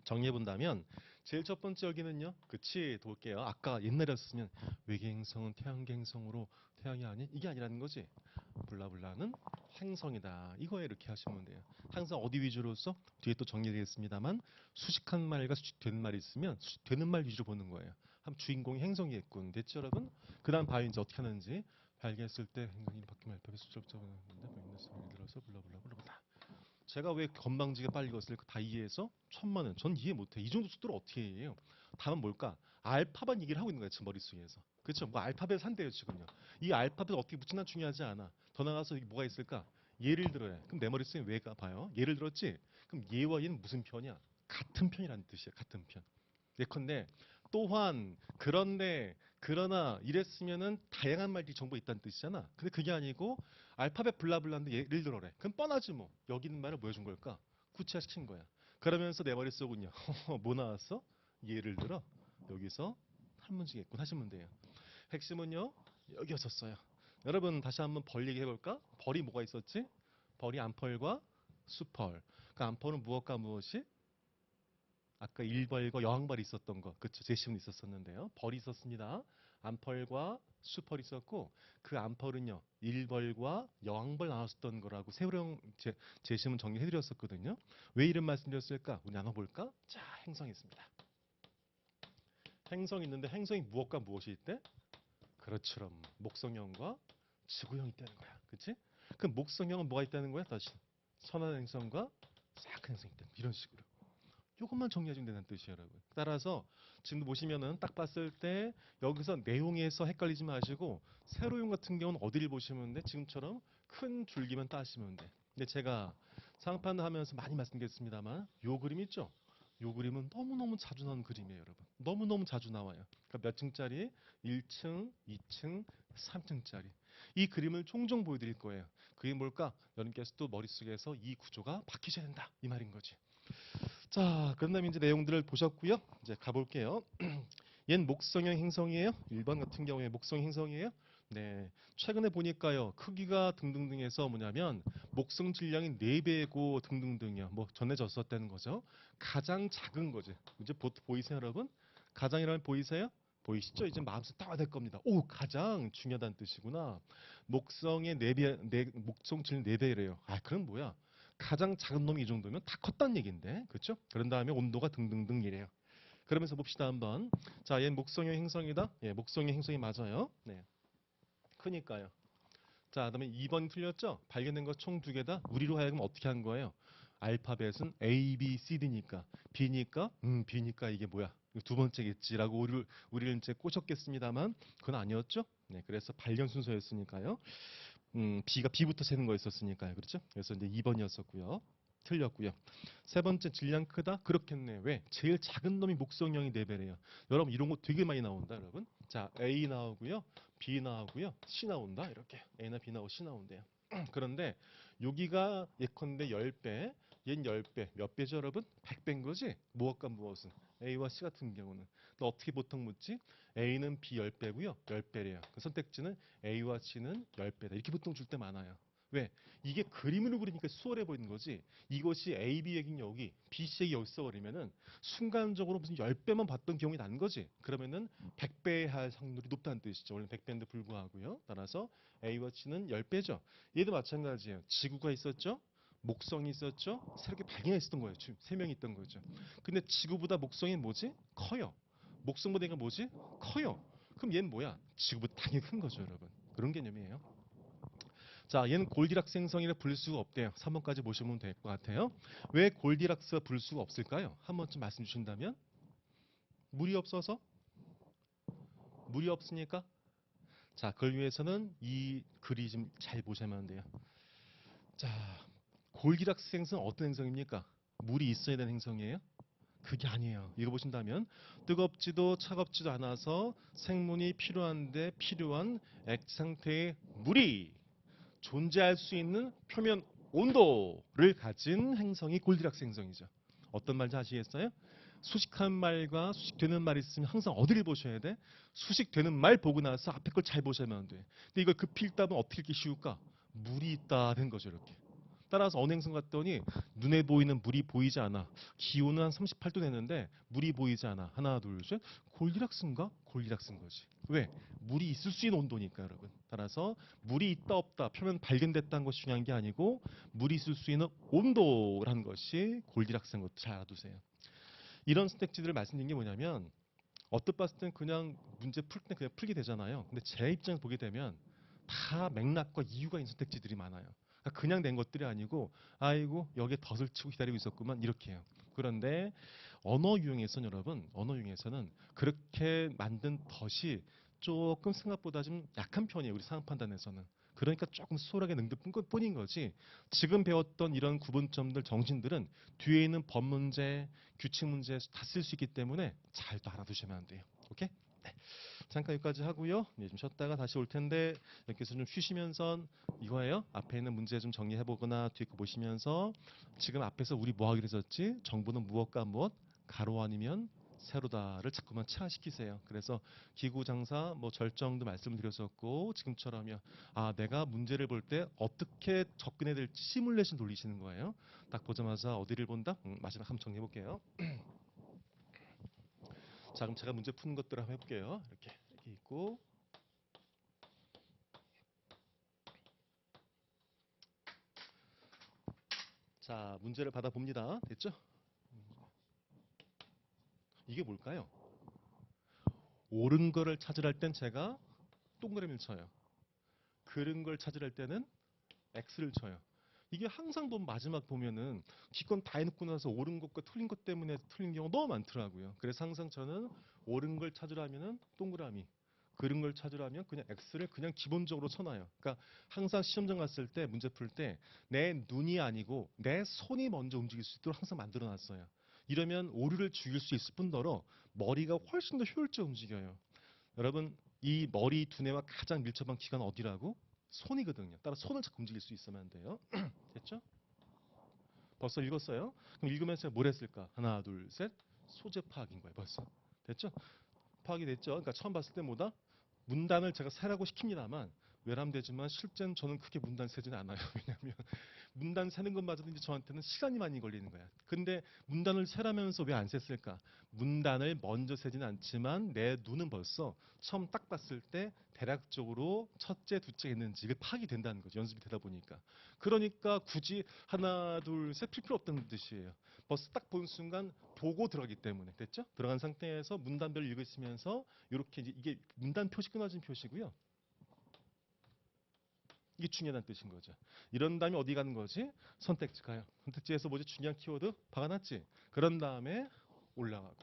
정리해 본다면 제일 첫 번째 여기는요. 그치 볼게요. 아까 옛날이었으면 외계행성은 태양계 행성으로 태양이 아닌 이게 아니라는 거지. 블라블라는 행성이다. 이거에 이렇게 하시면 돼요. 항상 어디 위주로서 뒤에 또 정리되겠습니다만 수식한 말과 수식되는 말이 있으면 수식되는 말 위주로 보는 거예요. 한 주인공이 행성이겠군. 됐죠, 여러분? 그다음 바위 이제 어떻게 하는지 발견했을 때 행성이 바뀌면 알파벳 숫자를 적었는데 예를 들어서 블라블라블라블라. 제가 왜 건방지게 빨리 걷을 다 이해해서 1,000만 원. 전 이해 못해. 이 정도 속도를 어떻게 이해해요? 답은 뭘까? 알파벳 얘기를 하고 있는 거야 지금 머릿속에서. 그렇죠? 뭐 알파벳 한대요 지금요. 이 알파벳 어떻게 붙이나 중요하지 않아. 더 나가서 이게 뭐가 있을까? 예를 들어요. 그럼 내 머릿속에 왜가 봐요? 예를 들었지? 그럼 얘와 얘는 무슨 편이야? 같은 편이라는 뜻이야. 같은 편. 예컨대 또한 그런데 그러나 이랬으면은 다양한 말들이 정보 있다는 뜻이잖아. 근데 그게 아니고 알파벳 블라블라인데 예를 들어래. 그럼 뻔하지 뭐. 여기 있는 말을 뭐 해준 걸까? 구체화시킨 거야. 그러면서 내 머릿속은요. 뭐 나왔어? 예를 들어 여기서 한 문제겠군 하시면 돼요. 핵심은요. 여기였었어요. 여러분 다시 한번 벌 얘기해볼까? 벌이 뭐가 있었지? 벌이 암펄과 수펄. 그 암펄은 무엇과 무엇이? 아까 일벌과 여왕벌이 있었던 거, 그쵸? 제시문 있었었는데요. 벌이 있었습니다. 암펄과 수펄이 있었고 그 암펄은요 일벌과 여왕벌 나눴었던 거라고 세우령 제시문 정리해드렸었거든요. 왜 이런 말씀드렸을까? 우리 나눠볼까? 자, 행성이 있습니다. 행성이 있는데 행성이 무엇과 무엇이 있대? 그렇죠. 목성형과 지구형이 있다는 거야. 그치? 그 목성형은 뭐가 있다는 거야? 다시 선한 행성과 싹한 행성이 있다. 이런 식으로. 이것만 정리해주면 되는 뜻이에요, 여러분. 따라서 지금 보시면은 딱 봤을 때 여기서 내용에서 헷갈리지 마시고 세로용 같은 경우는 어디를 보시면 돼? 지금처럼 큰 줄기만 따시면 돼. 근데 제가 상판을 하면서 많이 말씀드렸습니다만 요 그림 있죠? 요 그림은 너무너무 자주 나오는 그림이에요, 여러분. 너무너무 자주 나와요. 그러니까 몇 층짜리? 1층, 2층, 3층짜리. 이 그림을 종종 보여드릴 거예요. 그게 뭘까? 여러분께서 또 머릿속에서 이 구조가 바뀌셔야 된다. 이 말인 거지. 자, 그다음에 이제 내용들을 보셨고요. 이제 가볼게요. 얜 목성형 행성이에요. 1번 같은 경우에 목성 행성이에요. 네, 최근에 보니까요. 크기가 등등등해서 뭐냐면 목성 질량이 4배고 등등등이요. 뭐 전해졌었다는 거죠. 가장 작은 거지. 이제 보이세요, 여러분? 가장이라면 보이세요? 보이시죠? 이제 마음속 딱 와야 될 겁니다. 오, 가장 중요하다는 뜻이구나. 목성의 4배, 목성 질량 4배래요. 아, 그럼 뭐야? 가장 작은 놈이 이 정도면 다 컸다는 얘기인데, 그렇죠? 그런 다음에 온도가 등등등 이래요. 그러면서 봅시다 한번. 자, 얘는 목성형 행성이다. 예, 목성형 행성이 맞아요. 네, 크니까요. 자, 그다음에 2번 틀렸죠? 발견된 거 총 2개다. 우리로 하여금 어떻게 한 거예요? 알파벳은 A, B, C, D니까 B니까 B니까 이게 뭐야? 이거 두 번째겠지라고 우리를 이제 꼬셨겠습니다만 그건 아니었죠? 네, 그래서 발견 순서였으니까요. B가 B부터 세는 거였었으니까요. 그렇죠? 그래서 이제 2번이었었고요. 틀렸고요. 세 번째 질량 크다? 그렇겠네. 왜? 제일 작은 놈이 목성형이 4배래요. 여러분 이런 거 되게 많이 나온다, 여러분. 자, A 나오고요. B 나오고요. C 나온다. 이렇게. A나 B 나오고 C 나온대요. 그런데 여기가 예컨대 10배, 얜 10배. 몇 배죠, 여러분? 100배인 거지? 무엇과 무엇은? A와 C 같은 경우는. 또 어떻게 보통 묻지? A는 B 10배고요. 10배래요. 그 선택지는 A와 C는 10배다. 이렇게 보통 줄 때 많아요. 왜? 이게 그림으로 그리니까 수월해 보이는 거지. 이것이 A, B 얘긴 여기, B, C 얘기 여기 써버리면은 순간적으로 무슨 10배만 봤던 경험이 난 거지. 그러면은 100배 할 확률이 높다는 뜻이죠. 원래 100배인데 불구하고요. 따라서 A와 C는 10배죠. 얘도 마찬가지예요. 지구가 있었죠? 목성이 있었죠? 새롭게 발견했었던 거예요. 지금 3명이 있던 거죠. 근데 지구보다 목성이 뭐지? 커요. 목성보다 얘가 뭐지? 커요. 그럼 얘는 뭐야? 지구보다 당연히 큰 거죠, 여러분. 그런 개념이에요. 자, 얘는 골디락스 행성이라 부를 수가 없대요. 3번까지 보시면 될 것 같아요. 왜 골디락스가 부를 수가 없을까요? 한 번쯤 말씀 주신다면? 물이 없어서? 물이 없으니까? 자, 그걸 위해서는 이 글이 좀 잘 보시면 돼요. 자, 골디락스 행성은 어떤 행성입니까? 물이 있어야 되는 행성이에요? 그게 아니에요. 이거 보신다면 뜨겁지도 차갑지도 않아서 생문이 필요한데 필요한 액체 상태의 물이 존재할 수 있는 표면 온도를 가진 행성이 골디락스 행성이죠. 어떤 말인지 아시겠어요? 수식한 말과 수식되는 말이 있으면 항상 어디를 보셔야 돼? 수식되는 말 보고 나서 앞에 걸 잘 보셔야만 돼. 근데 이걸 급히 읽다 보면 어떻게 읽기 쉬울까? 물이 있다는 거죠, 이렇게. 따라서 어느 행성 갔더니 눈에 보이는 물이 보이지 않아. 기온은 한 38도 되는데 물이 보이지 않아. 하나, 둘, 셋. 골디락스인가? 골디락스인 거지. 왜? 물이 있을 수 있는 온도니까, 여러분. 따라서 물이 있다 없다 표면 발견됐다는 것이 중요한 게 아니고 물이 있을 수 있는 온도라는 것이 골디락스인 것도 잘 알아두세요. 이런 선택지들을 말씀드린 게 뭐냐면 어뜻 봤을 땐 그냥 문제 풀 때 그냥 풀게 되잖아요. 근데 제 입장에서 보게 되면 다 맥락과 이유가 있는 선택지들이 많아요. 그러니까 그냥 낸 것들이 아니고 아이고 여기에 덫을 치고 기다리고 있었구만 이렇게 해요. 그런데 언어 유형에서는 여러분 언어 유형에서는 그렇게 만든 덫이 조금 생각보다 좀 약한 편이에요. 우리 상황 판단에서는. 그러니까 조금 수월하게 능들 뿐인 거지. 지금 배웠던 이런 구분점들 정신들은 뒤에 있는 법 문제, 규칙 문제에서 다 쓸 수 있기 때문에 잘 또 알아두시면 안 돼요. 오케이? 네. 잠깐 여기까지 하고요. 네, 좀 쉬었다가 다시 올 텐데 여기서 좀 쉬시면서 이거예요. 앞에 있는 문제 좀 정리해 보거나 뒤에 거 보시면서 지금 앞에서 우리 뭐 하기로 했었지? 정보는 무엇과 무엇? 가로 아니면 세로다를 자꾸만 체화시키세요. 그래서 기구 장사 뭐 절정도 말씀을 드렸었고 지금처럼요. 아 내가 문제를 볼 때 어떻게 접근해야 될지 시뮬레이션 돌리시는 거예요. 딱 보자마자 어디를 본다? 마지막 한번 정리해 볼게요. 자 그럼 제가 문제 푸는 것들을 한번 해볼게요. 이렇게 있고 자 문제를 받아봅니다. 됐죠? 이게 뭘까요? 옳은 거를 찾으라 할 땐 제가 동그라미를 쳐요. 그른 걸 찾으라 할 때는 X를 쳐요. 이게 항상 보면 마지막 보면은 기권 다 해놓고 나서 옳은 것과 틀린 것 때문에 틀린 경우가 너무 많더라고요. 그래서 항상 저는 옳은 걸 찾으라면은 동그라미, 그른 걸 찾으라면 그냥 X를 그냥 기본적으로 쳐놔요. 그러니까 항상 시험장 갔을 때 문제 풀 때 내 눈이 아니고 내 손이 먼저 움직일 수 있도록 항상 만들어놨어요. 이러면 오류를 줄일 수 있을 뿐더러 머리가 훨씬 더 효율적으로 움직여요. 여러분 이 머리 두뇌와 가장 밀접한 기관은 어디라고? 손이거든요. 따라 손을 자꾸 움직일 수 있으면 돼요. 됐죠? 벌써 읽었어요? 그럼 읽으면서 뭘 했을까? 하나, 둘, 셋. 소재 파악인 거예요. 벌써. 됐죠? 파악이 됐죠? 그러니까 처음 봤을 때 뭐다? 문단을 제가 세라고 시킵니다만 외람되지만 실제는 저는 크게 문단 세지는 않아요. 왜냐하면 문단 세는 것마저도 이제 저한테는 시간이 많이 걸리는 거야. 근데 문단을 세라면서 왜 안 셌을까? 문단을 먼저 세지는 않지만 내 눈은 벌써 처음 딱 봤을 때 대략적으로 첫째, 둘째 있는지 이게 파악이 된다는 거죠. 연습이 되다 보니까. 그러니까 굳이 하나, 둘, 셋 필요 없다는 뜻이에요. 벌써 딱 본 순간 보고 들어가기 때문에. 됐죠? 들어간 상태에서 문단별을 읽으시면서 이렇게 이게 문단 표시 끊어진 표시고요. 이게 중요하다는 뜻인 거죠. 이런 다음에 어디 가는 거지? 선택지 가요. 선택지에서 뭐지? 중요한 키워드 박아놨지? 그런 다음에 올라가고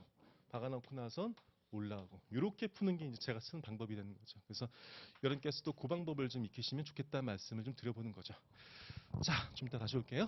박아놓고 나선 올라가고 이렇게 푸는 게 이제 제가 쓰는 방법이 되는 거죠. 그래서 여러분께서도 그 방법을 좀 익히시면 좋겠다는 말씀을 좀 드려보는 거죠. 자, 좀 이따 다시 올게요.